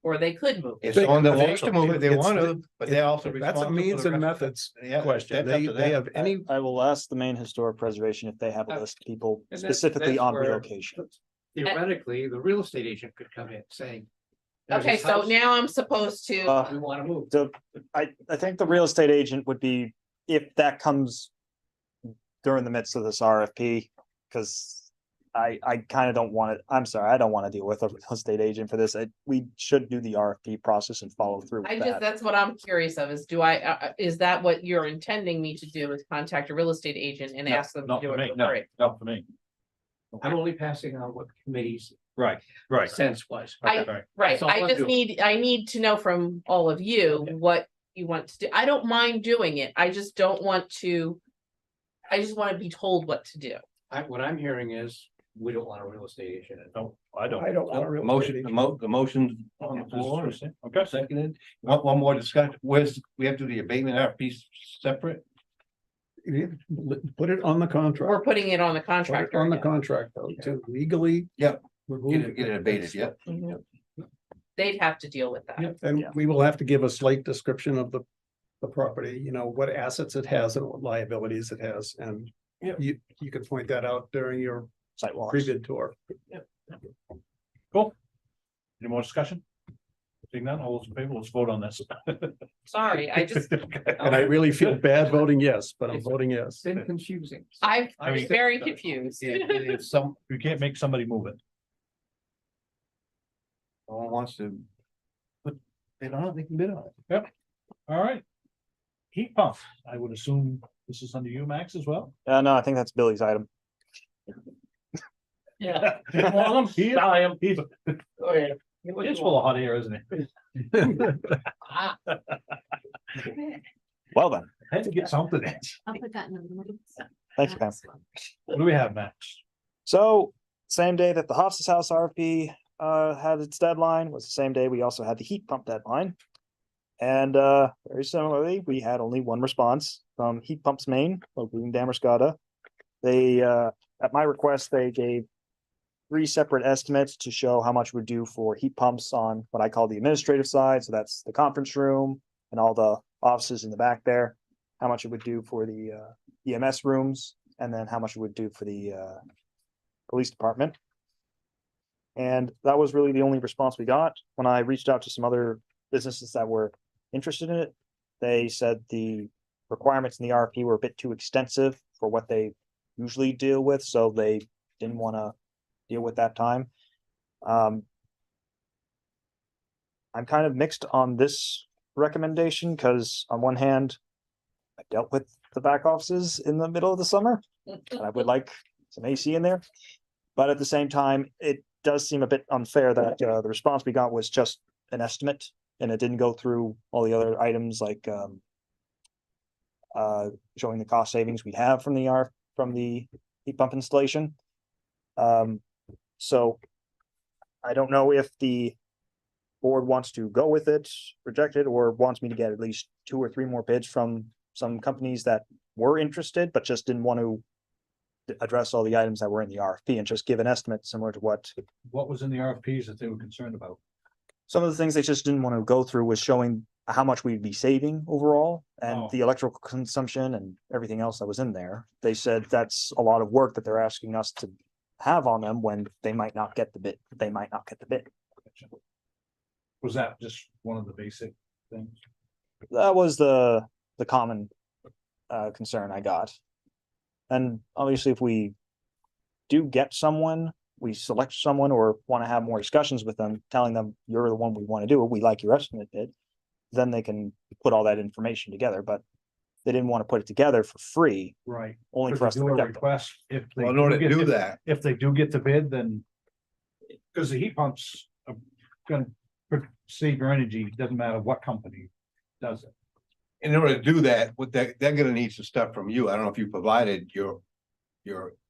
Or they could move it. If someone that wants to They- move it, they it's want the- to, but they're also That's responsible. a for means the and rest of it. methods Yeah, question. that's up They, to they them. have any, I will ask the Maine Historic Preservation if they have a list of people And specifically that's on where- relocation. Theoretically, the real estate agent could come in saying. "There's Okay, this so house now I'm supposed to, Uh, We want to move. So I think the real estate agent would be, if that comes during the midst of this RFP, because I kind of don't want it, I'm sorry, I don't want to deal with a real estate agent for this. We should do the RFP process and follow through I with just, that. that's what I'm curious of, is is that what you're intending me to do, is contact a real estate agent and No, ask them to not do for it me, for no, free? not for me. I'm only passing on what the committee's Right, right. sense was. I- Right. Right, That's all I I'm just doing. I need to know from all of you Okay. what you want to do. I don't mind doing it, I just don't want to. I just want to be told what to do. What I'm hearing is, we don't want a real estate agent. No, I don't. I don't want a The real motion, estate the agent. the motion's on the floor, Okay. seconded, one more discussion, we have to do the abatement RFP separate? Put it on the We're contract. putting it on the Put it contractor. on the again. contract though, to legally. Yep. remove Get it abated, yeah. Mhm. They'd have to deal with that. Yep, and Yeah. we will have to give a slight description of the property, you know, what assets it has and what liabilities it has, and Yep. you could point that out during your Sidewalks. pre-bid tour. Cool. Any more discussion? Seeing none, all those in favor, let's vote on this. Sorry, I just, And I really feel bad voting yes, but I'm voting yes. It's been confusing. I'm I mean- very confused. If some, you can't make somebody move it. No one wants to. But they don't, they can bid on it. All right. Heat pump, I would assume this is under you, Max, as well? No, I think that's Billy's item. Yeah. He's full of hot air, isn't it? Well then, Had to get something in. I'll put that in the minutes. thank you, Pam. What do we have, Max? So same day that the Hofstas House RFP had its deadline was the same day we also had the heat pump deadline. And very similarly, we had only one response from Heat Pumps Maine, located in Damerscott. They at my request, they gave 3 separate estimates to show how much we're due for heat pumps on what I call the administrative side. So that's the conference room and all the offices in the back there. How much it would do for the EMS rooms, and then how much it would do for the police department. And that was really the only response we got. When I reached out to some other businesses that were interested in it, they said the requirements in the RFP were a bit too extensive for what they usually deal with, so they didn't want to deal with that time. I'm kind of mixed on this recommendation, because on one hand, I dealt with the back offices in the middle of the summer, and I would like some AC in there. But at the same time, it does seem a bit unfair that the response we got was just an estimate, and it didn't go through all the other items like showing the cost savings we have from the heat pump installation. So I don't know if the board wants to go with it, reject it, or wants me to get at least 2 or 3 more bids from some companies that were interested, but just didn't want to address all the items that were in the RFP and just give an estimate similar to what What was in the RFPs that they were concerned about? some of the things they just didn't want to go through was showing how much we'd be saving overall and Oh. the electrical consumption and everything else that was in there. They said that's a lot of work that they're asking us to have on them when they might not get the bid. They might not get the bid. Was that just one of the basic things? That was the common concern I got. And obviously, if we do get someone we select someone or want to have more discussions with them, telling them you're the one we want to do it, we like your estimate bid, then they can put all that information together, but they didn't want to put it together for free, Right. only for us to Do a reject them. request, if they Well, in order to get do the- that, if they do get the bid, then. Cause the heat pumps are gonna save your energy, doesn't matter what company does it. in order to do that, what they're gonna need some stuff from you. I don't know if you provided your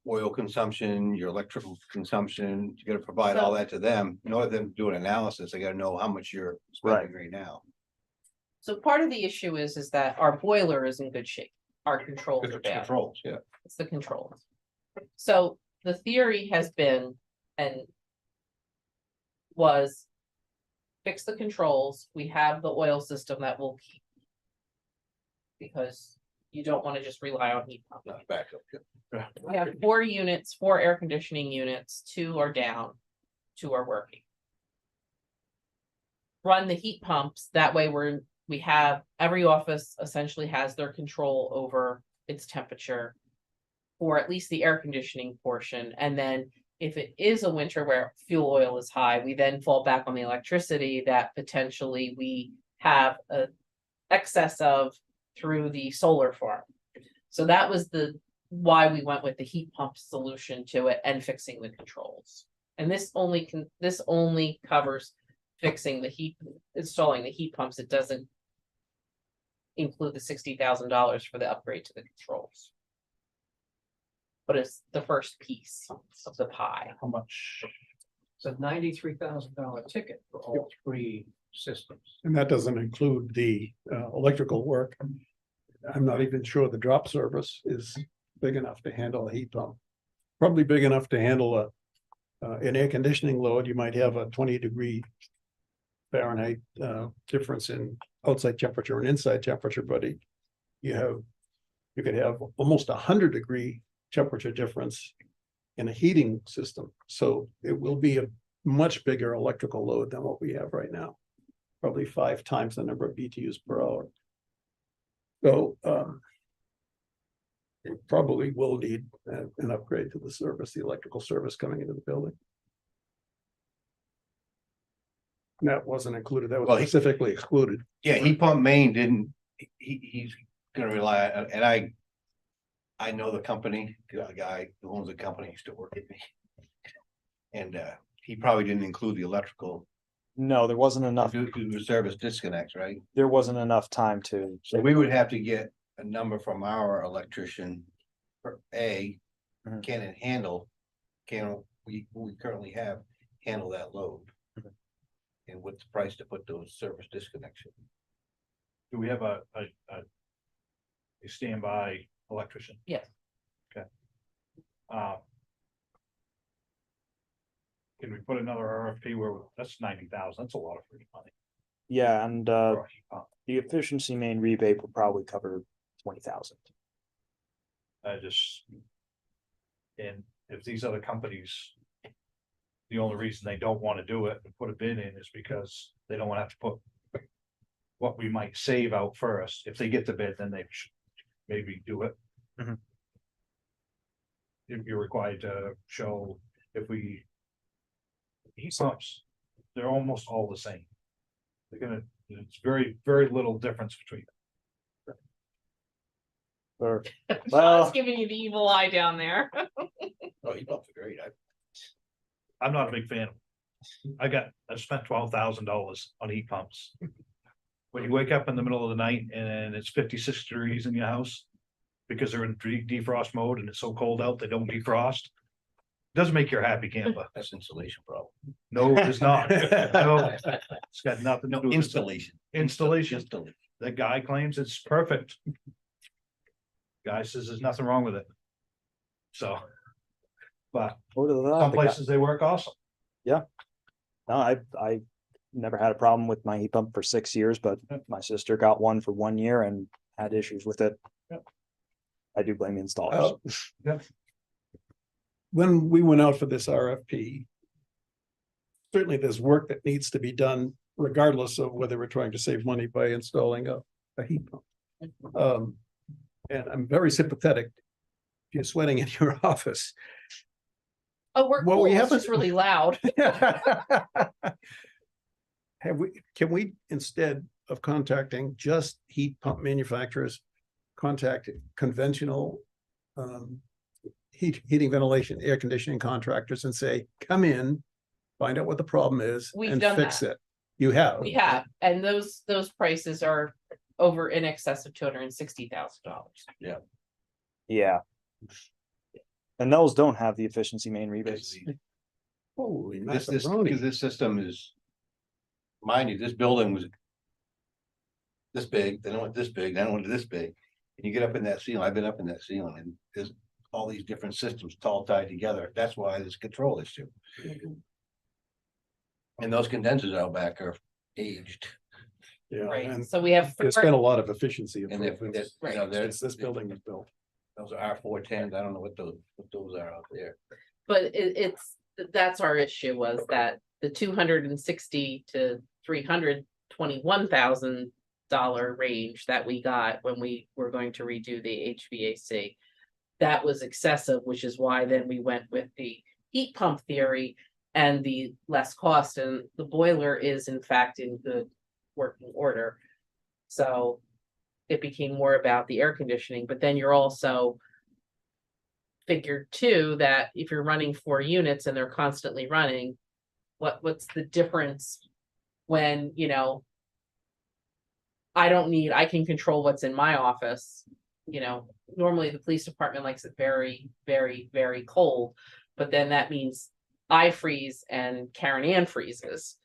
oil consumption, your electrical consumption, you gotta provide all that to them. In order for them to do an analysis, they gotta know how much you're spending right now. So part of the issue is that our boiler is in good shape. Our controls Because are it's bad. controls, yeah. It's the controls. So the theory has been and was fix the controls. We have the oil system that will keep. Because you don't want to just rely on heat pump. Not backup, yeah. We have 4 units, 4 air conditioning units, 2 are down, 2 are working. Run the heat pumps, that way we have, every office essentially has their control over its temperature. For at least the air conditioning portion, and then if it is a winter where fuel oil is high, we then fall back on the electricity that potentially we have a excess of through the solar farm. So that was why we went with the heat pump solution to it and fixing the controls. And this only covers fixing installing the heat pumps. It doesn't include the $60,000 for the upgrade to the controls. But it's the first piece of the pie. How much? It's a $93,000 ticket for all 3 systems. And that doesn't include the electrical work. I'm not even sure the drop service is big enough to handle a heat pump. Probably big enough to handle an air conditioning load. You might have a 20-degree Fahrenheit difference in outside temperature and inside temperature, but you could have almost 100-degree temperature difference in a heating system. So it will be a much bigger electrical load than what we have right now. Probably 5 times the number of BTUs per hour. So it probably will need an upgrade to the service, the electrical service coming into the building. And that wasn't included, that Well, was specifically excluded. Yeah, heat pump main didn't, he's gonna rely on, and I know the company, the guy who owns the company used to work with me. And he probably didn't include the electrical, No, there wasn't enough, due to the service disconnects, right? there wasn't enough time to. So we would have to get a number from our electrician for Mhm. can it handle, we currently have, handle that load? Mhm. And what's the price to put those service disconnection? Do we have a standby electrician? Yes. Uh. Can we put another RFP where that's 90,000? That's a lot of free money. Yeah, and for a heat pump. the efficiency main rebate will probably cover 20,000. I just. And if these other companies. The only reason they don't want to do it and put a bid in is because they don't want to have to put. What we might save out first. If they get the bid, then they should maybe do it. Mhm. If you're required to show if we. Heat pumps, they're almost all the same. It's very, very little difference between them. Or, Sean's well, giving you the evil eye down there. Oh, heat pumps are great. I'm not a big fan. I spent $12,000 on heat pumps. When you wake up in the middle of the night and it's 56 degrees in your house. Because they're in defrost mode and it's so cold out, they don't defrost. Doesn't make you a happy camper. That's insulation problem. No, it's not. No, it's got nothing to No, do with installation. Installation. Installation. The guy claims it's perfect. Guy says there's nothing wrong with it. So. But what are some the- places they work awesome. No, I never had a problem with my heat pump for 6 years, but my sister got one for 1 year and had issues with it. Yep. I do blame the installers. When we went out for this RFP. Certainly there's work that needs to be done regardless of whether we're trying to save money by installing a heat pump. And I'm very sympathetic. If you're sweating in your office. Oh, we're Well, cool. we It's haven't- just really loud. Can we, instead of contacting just heat pump manufacturers, contact conventional heating, ventilation, air conditioning contractors and say, come in, find out what the problem is We've and done fix that. it. You have? We have, and those prices are over in excess of $260,000. Yeah. And those don't have the efficiency main rebates. Holy This, macaroni. because this system is, mind you, this building was this big, then it went this big, then it went this big. And you get up in that ceiling, I've been up in that ceiling, and there's all these different systems all tied together. That's why there's a control issue. And those condensers out back are aged. Yeah, Right, and so we have. there's four- been a lot of efficiency And they're, improvements you know, since this building was built. those are R410s. I don't know what those are out there. But that's our issue, was that the $260,000 to $321,000 range that we got when we were going to redo the HVAC. That was excessive, which is why then we went with the heat pump theory and the less cost, and the boiler is in fact in good working order. So it became more about the air conditioning, but then you're also figured too, that if you're running 4 units and they're constantly running, what's the difference when, you know, I can control what's in my office. You know, normally the police department likes it very, very, very cold, but then that means I freeze and Karen Ann freezes.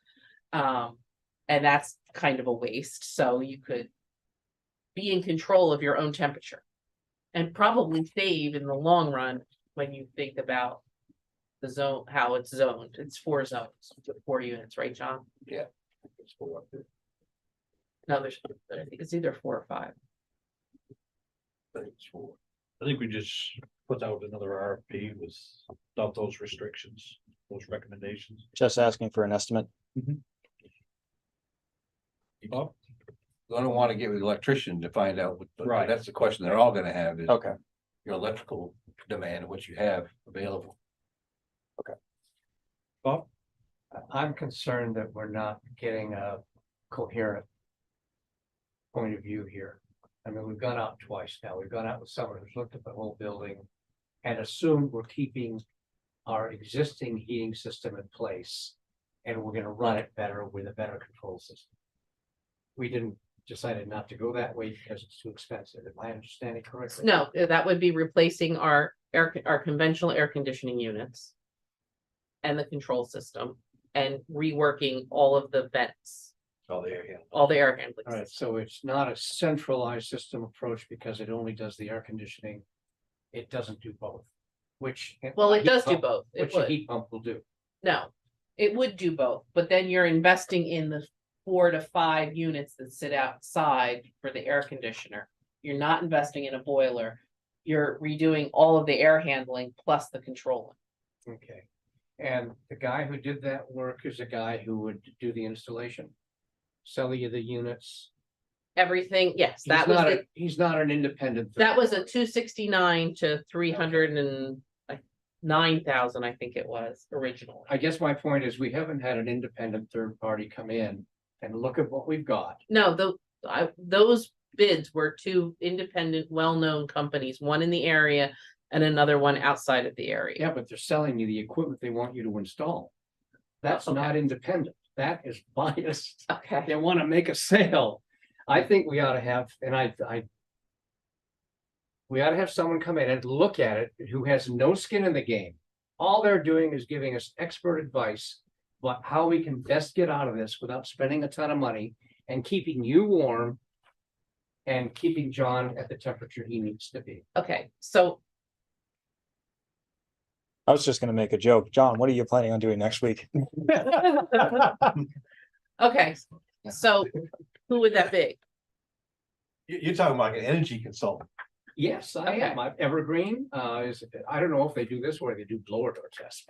And that's kind of a waste. So you could be in control of your own temperature and probably save in the long run when you think about the zone, how it's zoned. It's 4 zones, 4 units, right, John? It's four. No, I think it's either 4 or 5. It's four. I think we just put out another RFP without those restrictions, those recommendations. Just asking for an estimate. Bob? Gonna wanna get with the electrician to find out, Right. that's the question they're all gonna have is Okay. your electrical demand, what you have available. Bob? I'm concerned that we're not getting a coherent point of view here. I mean, we've gone out twice now. We've gone out with someone who's looked at the whole building and assumed we're keeping our existing heating system in place, and we're gonna run it better with a better control system. We decided not to go that way because it's too expensive. Am I understanding correctly? No, that would be replacing our conventional air conditioning units and the control system and reworking all of the vents, All there, yeah. all the air handling. All right, so it's not a centralized system approach because it only does the air conditioning. It doesn't do both, which. Well, it heat does do pump- both. It Which a would. heat pump will do. No, it would do both, but then you're investing in the 4 to 5 units that sit outside for the air conditioner. You're not investing in a boiler. You're redoing all of the air handling plus the controlling. Okay. And the guy who did that work is a guy who would do the installation, sell you the units. Everything, yes, He's that was, not the- a- He's not an independent. that was a third party. 269 to 309,000, I think it was originally. I guess my point is we haven't had an independent third party come in and look at what we've got. No, those bids were 2 independent, well-known companies, one in the area and another one outside of the area. Yeah, but they're selling you the equipment they want you to install. That's not independent. That is biased. Okay, They want to make a sale. I think we ought to have, and we ought to have someone come in and look at it who has no skin in the game. All they're doing is giving us expert advice about how we can best get out of this without spending a ton of money and keeping you warm and keeping John at the temperature he needs to be. okay, so I was just gonna make a joke. John, what are you planning on doing next week? okay, so who would that be? You're talking about an energy consultant. Yes, I Okay. am. Evergreen, I don't know if they do this or they do blower door tests.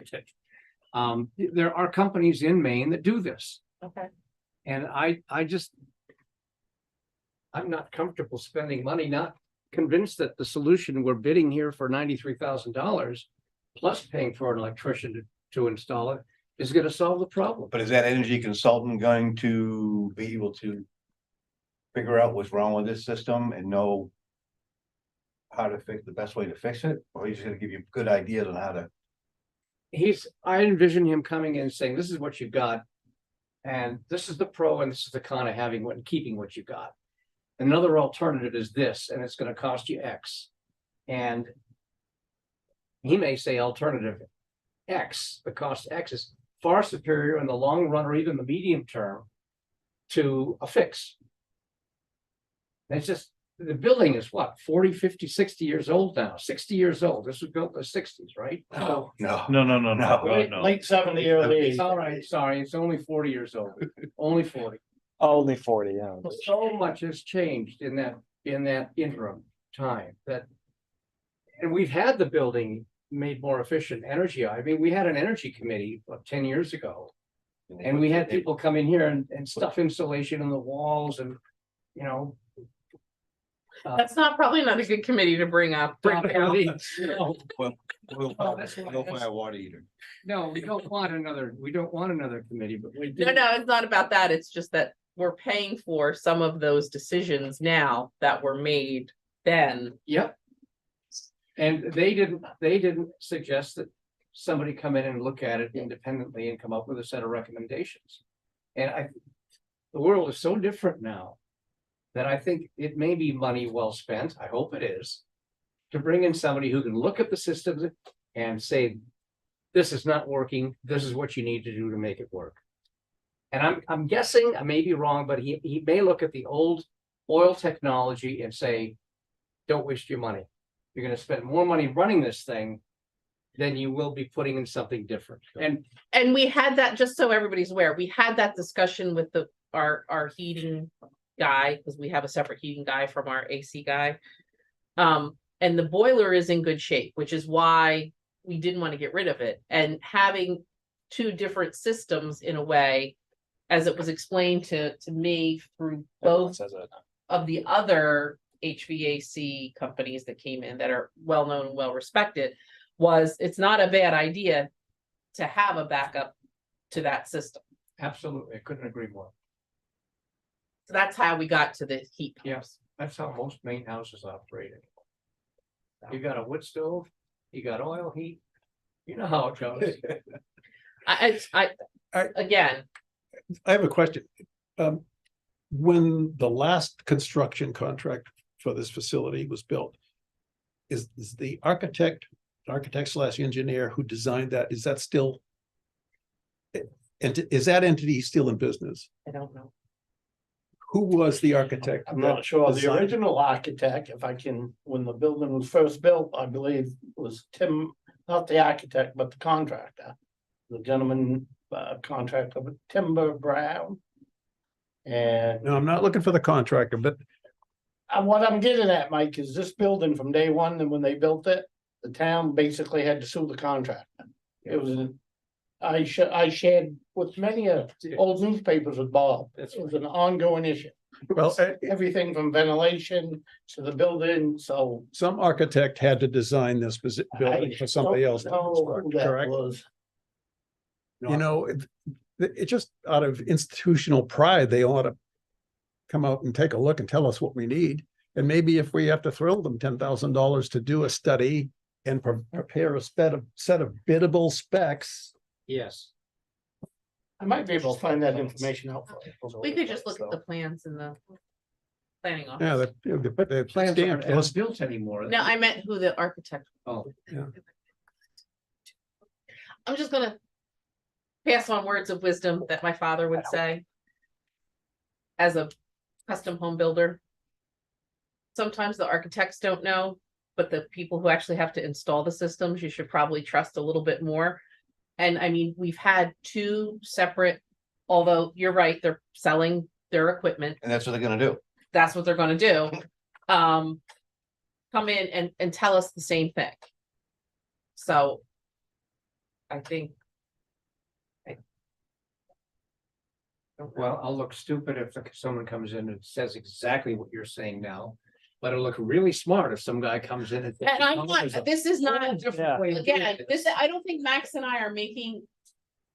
There are companies in Maine that do this. Okay, And I'm not comfortable spending money, not convinced that the solution we're bidding here for $93,000 plus paying for an electrician to install it is gonna solve the problem. But is that energy consultant going to be able to figure out what's wrong with this system and know how to fix the best way to fix it? Or he's gonna give you good ideas on how to? I envision him coming in and saying, this is what you got. And this is the pro and this is the con of having what, keeping what you got. Another alternative is this, and it's gonna cost you X. And he may say alternative X, the cost X is far superior in the long run or even the medium term to a fix. It's just, the building is what, 40, 50, 60 years old now, 60 years old. This was built in the sixties, right? No. No, no, no, no, No. God, no. Late 70s, early 80s. All right, sorry, it's only 40 years old, only 40. Only 40, yeah. So much has changed in that interim time that. And we've had the building made more efficient energy. I mean, we had an energy committee 10 years ago. And we had people come in here and stuff insulation in the walls and, you know. That's probably not a good committee to bring up. No, We'll Oh, that's go buy a water heater. we don't want another committee, but we do. No, it's not about that. It's just that we're paying for some of those decisions now that were made then. Yep. And they didn't suggest that somebody come in and look at it independently and come up with a set of recommendations. And the world is so different now that I think it may be money well spent, I hope it is, to bring in somebody who can look at the systems and say, this is not working, this is what you need to do to make it work. And I'm guessing, I may be wrong, but he may look at the old oil technology and say, don't waste your money. You're gonna spend more money running this thing than you will be putting in something different. And we had that, just so everybody's aware, we had that discussion with our heating guy, because we have a separate heating guy from our AC guy. And the boiler is in good shape, which is why we didn't want to get rid of it. And having two different systems in a way, as it was explained to me through both Says it. of the other HVAC companies that came in that are well-known and well-respected, was it's not a bad idea to have a backup to that system. Absolutely, I couldn't agree more. So that's how we got to the heat pumps. Yes, that's how most main houses operate. You got a wood stove, you got oil heat, you know how it goes. Again, I have a question. When the last construction contract for this facility was built, is the architect / engineer who designed that, is that still? And is that entity still in business? I don't know. Who was the architect? I'm not sure. The designed- original architect, if I can, when the building was first built, I believe was Tim, not the architect, but the contractor. The gentleman, contractor, Timber Brown. And No, I'm not looking for the contractor, but what I'm getting at, Mike, is this building from day one, and when they built it, the town basically had to sue the contractor. It was, I shared with many old newspapers with Bob. It was an ongoing issue. well, Everything from ventilation to the building, so. some architect had to design this building for somebody else to I don't know who construct, that correct? was. You know, it just out of institutional pride, they ought to come out and take a look and tell us what we need. And maybe if we have to throw them $10,000 to do a study and prepare a set of biddable specs. Yes. I might be able to find that information out for you. We could just look at the plans in the planning Yeah, office. the Plans stamped, aren't built anymore. No, I meant who the architect. Oh, I'm just gonna pass on words of wisdom that my father would say. As a custom home builder. Sometimes the architects don't know, but the people who actually have to install the systems, you should probably trust a little bit more. And I mean, we've had two separate, although you're right, they're selling their equipment. And that's what they're gonna do. That's what they're gonna do. Come in and tell us the same thing. So. I think. well, I'll look stupid if someone comes in and says exactly what you're saying now. But it'll look really smart if some guy comes in and. thinks, And I'm "Oh, not, there's a this is whole not, different way of doing again, this." I don't think Max and I are making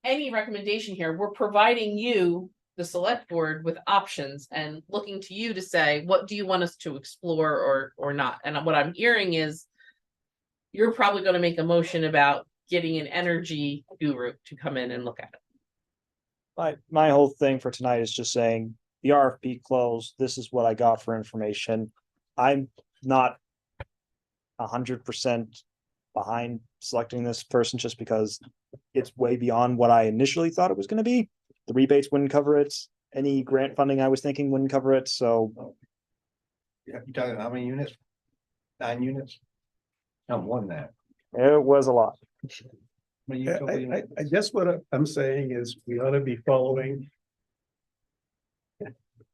any recommendation here. We're providing you, the select board, with options and looking to you to say, what do you want us to explore or not? And what I'm hearing is you're probably gonna make a motion about getting an energy guru to come in and look at it. My whole thing for tonight is just saying the RFP closed. This is what I got for information. I'm not 100% behind selecting this person just because it's way beyond what I initially thought it was going to be. The rebates wouldn't cover it. Any grant funding I was thinking wouldn't cover it. So Yeah, you talking how many units? 9 units? No, more than that. it was a lot. I guess what I'm saying is we ought to be following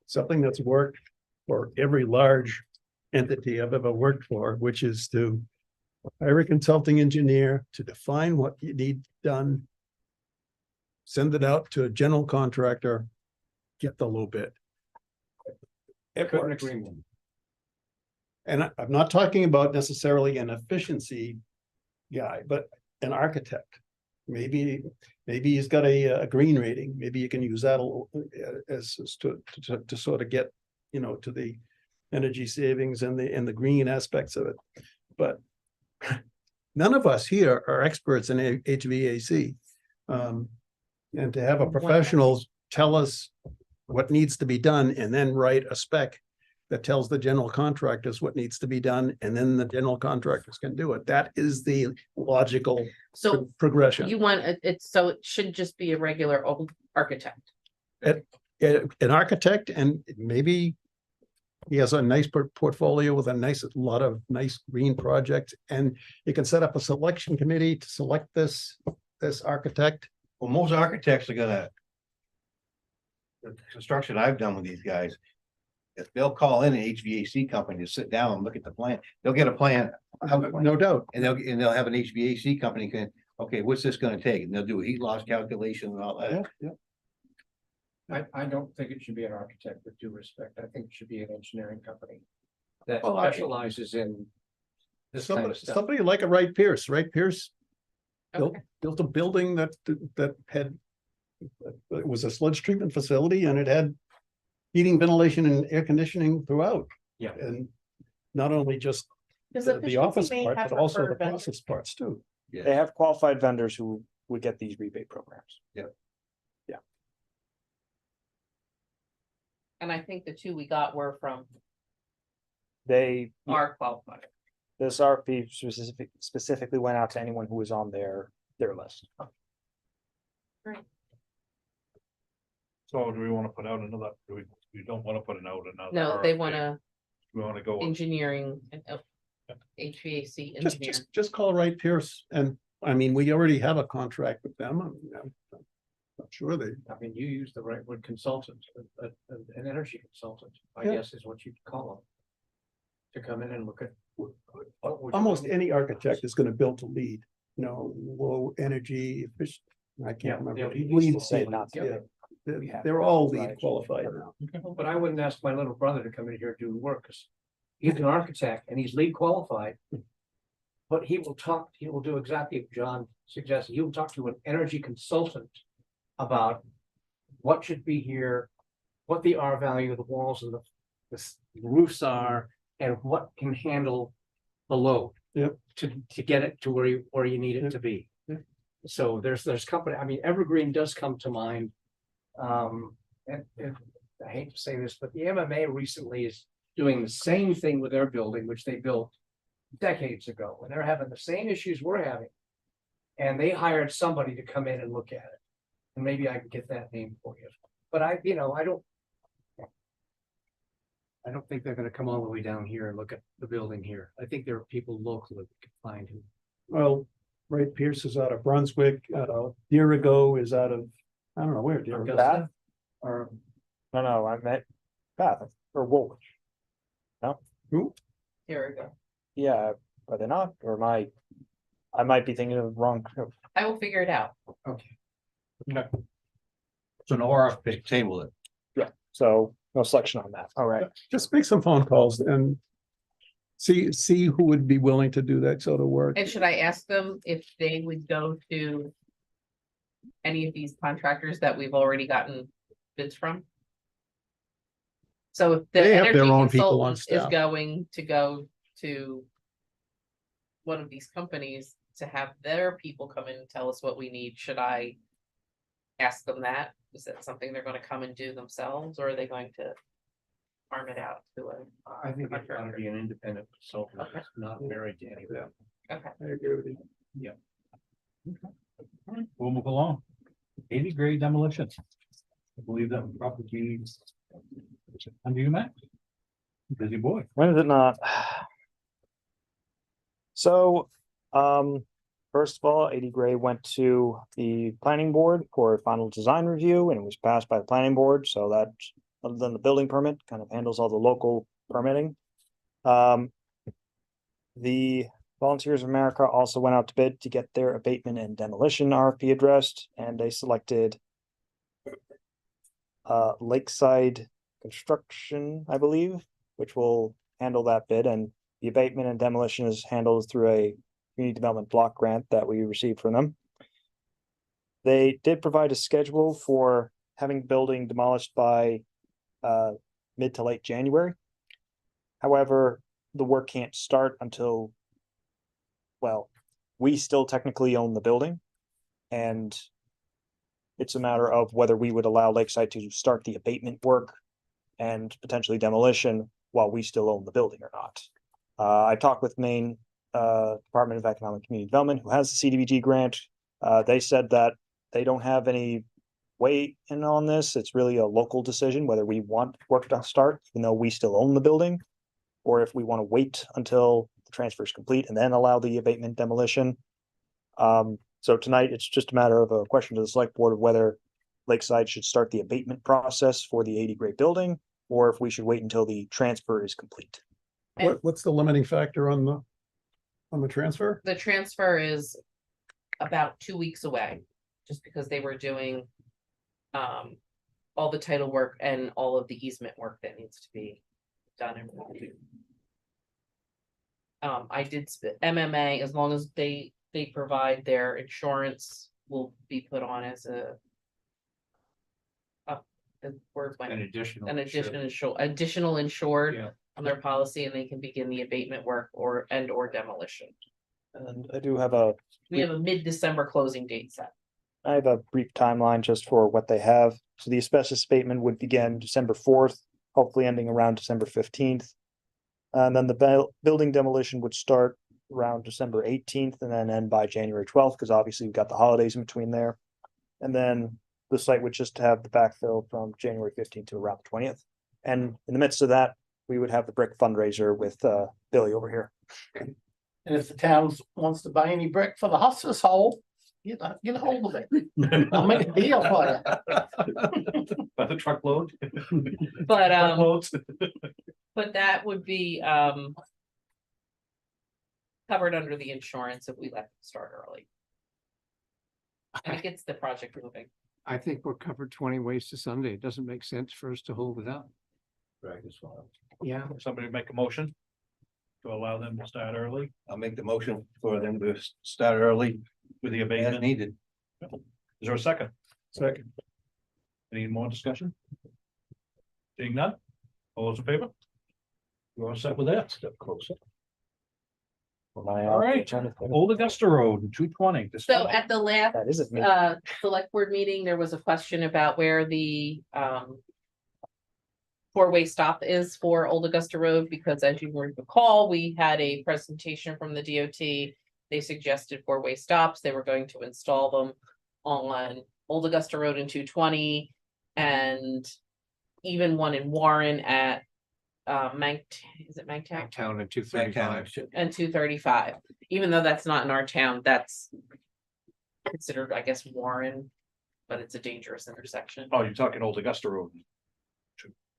something that's worked for every large entity I've ever worked for, which is to hire a consulting engineer to define what you need done, send it out to a general contractor, get the low bid. It Couldn't works. agree more. And I'm not talking about necessarily an efficiency guy, but an architect. Maybe he's got a green rating. Maybe you can use that as to sort of get, to the energy savings and the green aspects of it. But none of us here are experts in HVAC. And to have a professional tell us what needs to be done and then write a spec that tells the general contractors what needs to be done, and then the general contractors can do it. That is the logical So progression. you want it, so it should just be a regular old architect. An architect, and maybe he has a nice portfolio with a lot of nice green projects, and you can set up a selection committee to select this architect. Well, most architects are gonna. The construction I've done with these guys. If they'll call in an HVAC company to sit down and look at the plan, they'll get a plan. No doubt. And they'll have an HVAC company can, okay, what's this gonna take? And they'll do a heat loss calculation and all that. I don't think it should be an architect, with due respect. I think it should be an engineering company that Well, specializes in this kind of stuff. Somebody like a Wright Pierce. Wright Pierce built Okay. a building that had, it was a sludge treatment facility, and it had heating, ventilation, and air conditioning throughout. Yeah. And not only just Does the efficiency office may part, have but also the preferred vendors? process parts too. They have qualified vendors who would get these rebate programs. And I think the two we got were from They, our qualifier. this RFP specifically went out to anyone who was on their list. So do we want to put out another, we don't want to put another. No, they RFP. wanna We want to go. with- engineering, HVAC engineer. Just call Wright Pierce, and I mean, we already have a contract with them. I'm not sure they. I mean, you use the right word, consultant, an energy consultant, I Yeah. guess is what you'd call them. To come in and look at. what we're Almost doing. any architect is gonna build to lead, low energy efficient. I Yeah, can't remember. yeah, He we used to leads say it, not to. yeah. We have They're all qualified. lead qualified now. But I wouldn't ask my little brother to come in here and do the work, because he's an architect and he's lead qualified. But he will do exactly what John suggested. He will talk to an energy consultant about what should be here, what the R value of the walls and the roofs are, and what can handle the load. Yep. To get it to where you need it to be. Yep. So there's company, I mean, Evergreen does come to mind. And I hate to say this, but the MMA recently is doing the same thing with their building, which they built decades ago, and they're having the same issues we're having. And they hired somebody to come in and look at it. And maybe I can get that name for you. But I don't think they're gonna come all the way down here and look at the building here. I think there are people locally we can find who. Well, Wright Pierce is out of Brunswick, Dirigo is out of, I don't know where Dirigo. Bath? Or No, I meant Bath or Woolwich. who? Here we go. Yeah, are they not? Or I might be thinking of the wrong. I will figure it out. So no RFP. Table it. So no selection on that. All right. Just make some phone calls and see who would be willing to do that sort of work. And should I ask them if they would go to any of these contractors that we've already gotten bids from? So if the They have their energy own people on consultant is staff. going to go to one of these companies to have their people come in and tell us what we need, should I ask them that? Is that something they're gonna come and do themselves, or are they going to farm it out to a? I think it's gonna be an independent consultant, Okay. not married to any of them. Okay, I agree with you. All right, we'll move along. 80 grade demolition. I believe that would probably be under you, Matt. Busy boy. When is it not? So, first of all, 80 Gray went to the planning board for a final design review and it was passed by the planning board, so that, other than the building permit, kind of handles all the local permitting. The Volunteers of America also went out to bid to get their abatement and demolition RFP addressed, and they selected Lakeside Construction, I believe, which will handle that bid, and the abatement and demolition is handled through a community development block grant that we received from them. They did provide a schedule for having the building demolished by mid to late January. However, the work can't start until, well, we still technically own the building. And it's a matter of whether we would allow Lakeside to start the abatement work and potentially demolition while we still own the building or not. I talked with Maine Department of Economic Community Development, who has the CDBG grant. They said that they don't have any weight in on this. It's really a local decision whether we want work to start, even though we still own the building, or if we want to wait until the transfer is complete and then allow the abatement demolition. So tonight, it's just a matter of a question to the select board of whether Lakeside should start the abatement process for the 80 Gray building, or if we should wait until the transfer is complete. What's the limiting factor on the transfer? the transfer is about 2 weeks away, just because they were doing all the title work and all of the easement work that needs to be done. I did MMA, as long as they provide their insurance, will be put on as a the word went, An additional. additional insured Yeah. on their policy, and they can begin the abatement work or demolition. And I do have We have a mid-December closing date set. I have a brief timeline just for what they have. So the asbestos abatement would begin December 4th, hopefully ending around December 15th. And then the building demolition would start around December 18th and then end by January 12th, because obviously we've got the holidays in between there. And then the site would just have the backfill from January 15th to around the 20th. And in the midst of that, we would have the brick fundraiser with Billy over here. And if the town wants to buy any brick for the hospice hole, get a hold of it. I'll make a deal for you. By the truckload. But Truckloads. but that would be covered under the insurance if we let them start early. And it gets the project moving. I think we're covered 20 ways to Sunday. It doesn't make sense for us to hold it up. Right, as well. Yeah. Somebody make a motion to allow them to start early I'll make the motion for them to start early with the as abatement. needed. Is there a second? Second. Any more discussion? Seeing none? All those in favor? You're all set with that? Step closer. All right, Old Augusta Road, 220. So at the last That isn't me. select board meeting, there was a question about where the four-way stop is for Old Augusta Road, because as you recall, we had a presentation from the DOT. They suggested four-way stops. They were going to install them on Old Augusta Road in 220 and even one in Warren at is it Magtown? Town in 235. And 235, even though that's not in our town, that's considered, I guess, Warren, but it's a dangerous intersection. Oh, you're talking Old Augusta Road.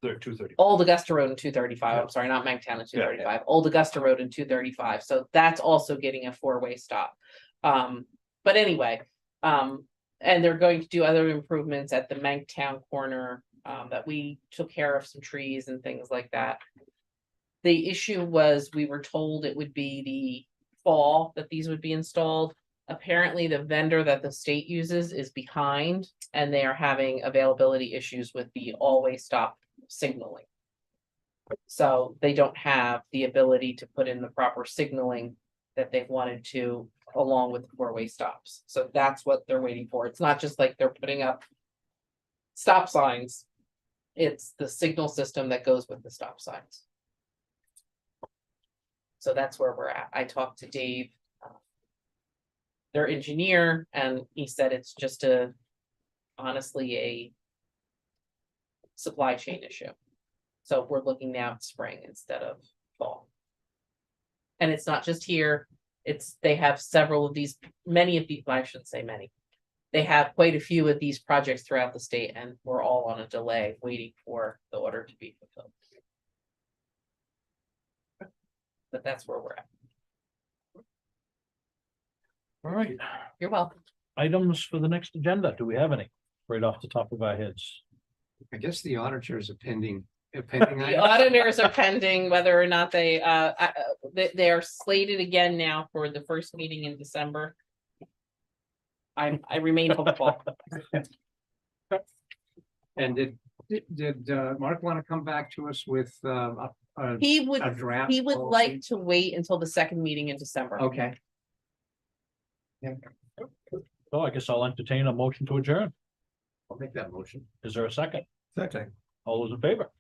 230. Old Augusta Road and 235, I'm sorry, not Magtown and 235, Old Augusta Road and 235, so that's also getting a four-way stop. But anyway, and they're going to do other improvements at the Magtown corner, that we took care of some trees and things like that. The issue was, we were told it would be the fall that these would be installed. Apparently, the vendor that the state uses is behind, and they are having availability issues with the always stop signaling. So they don't have the ability to put in the proper signaling that they've wanted to, along with four-way stops. So that's what they're waiting for. It's not just like they're putting up stop signs. It's the signal system that goes with the stop signs. So that's where we're at. I talked to Dave, their engineer, and he said it's just honestly a supply chain issue. So we're looking now at spring instead of fall. And it's not just here, they have several of these, many of these, I shouldn't say many. They have quite a few of these projects throughout the state, and we're all on a delay waiting for the order to be fulfilled. But that's where we're at. All right, You're welcome. items for the next agenda. Do we have any? Right off the top of our heads. I guess the auditors are pending. The auditors are pending whether or not they are slated again now for the first meeting in December. I remain hopeful. And did Mark want to come back to us with a He would, draft? he would policy? like to wait until the second meeting in December. Okay. So I guess I'll entertain a motion to adjourn. I'll make that motion. Is there a second? Second. All those in favor?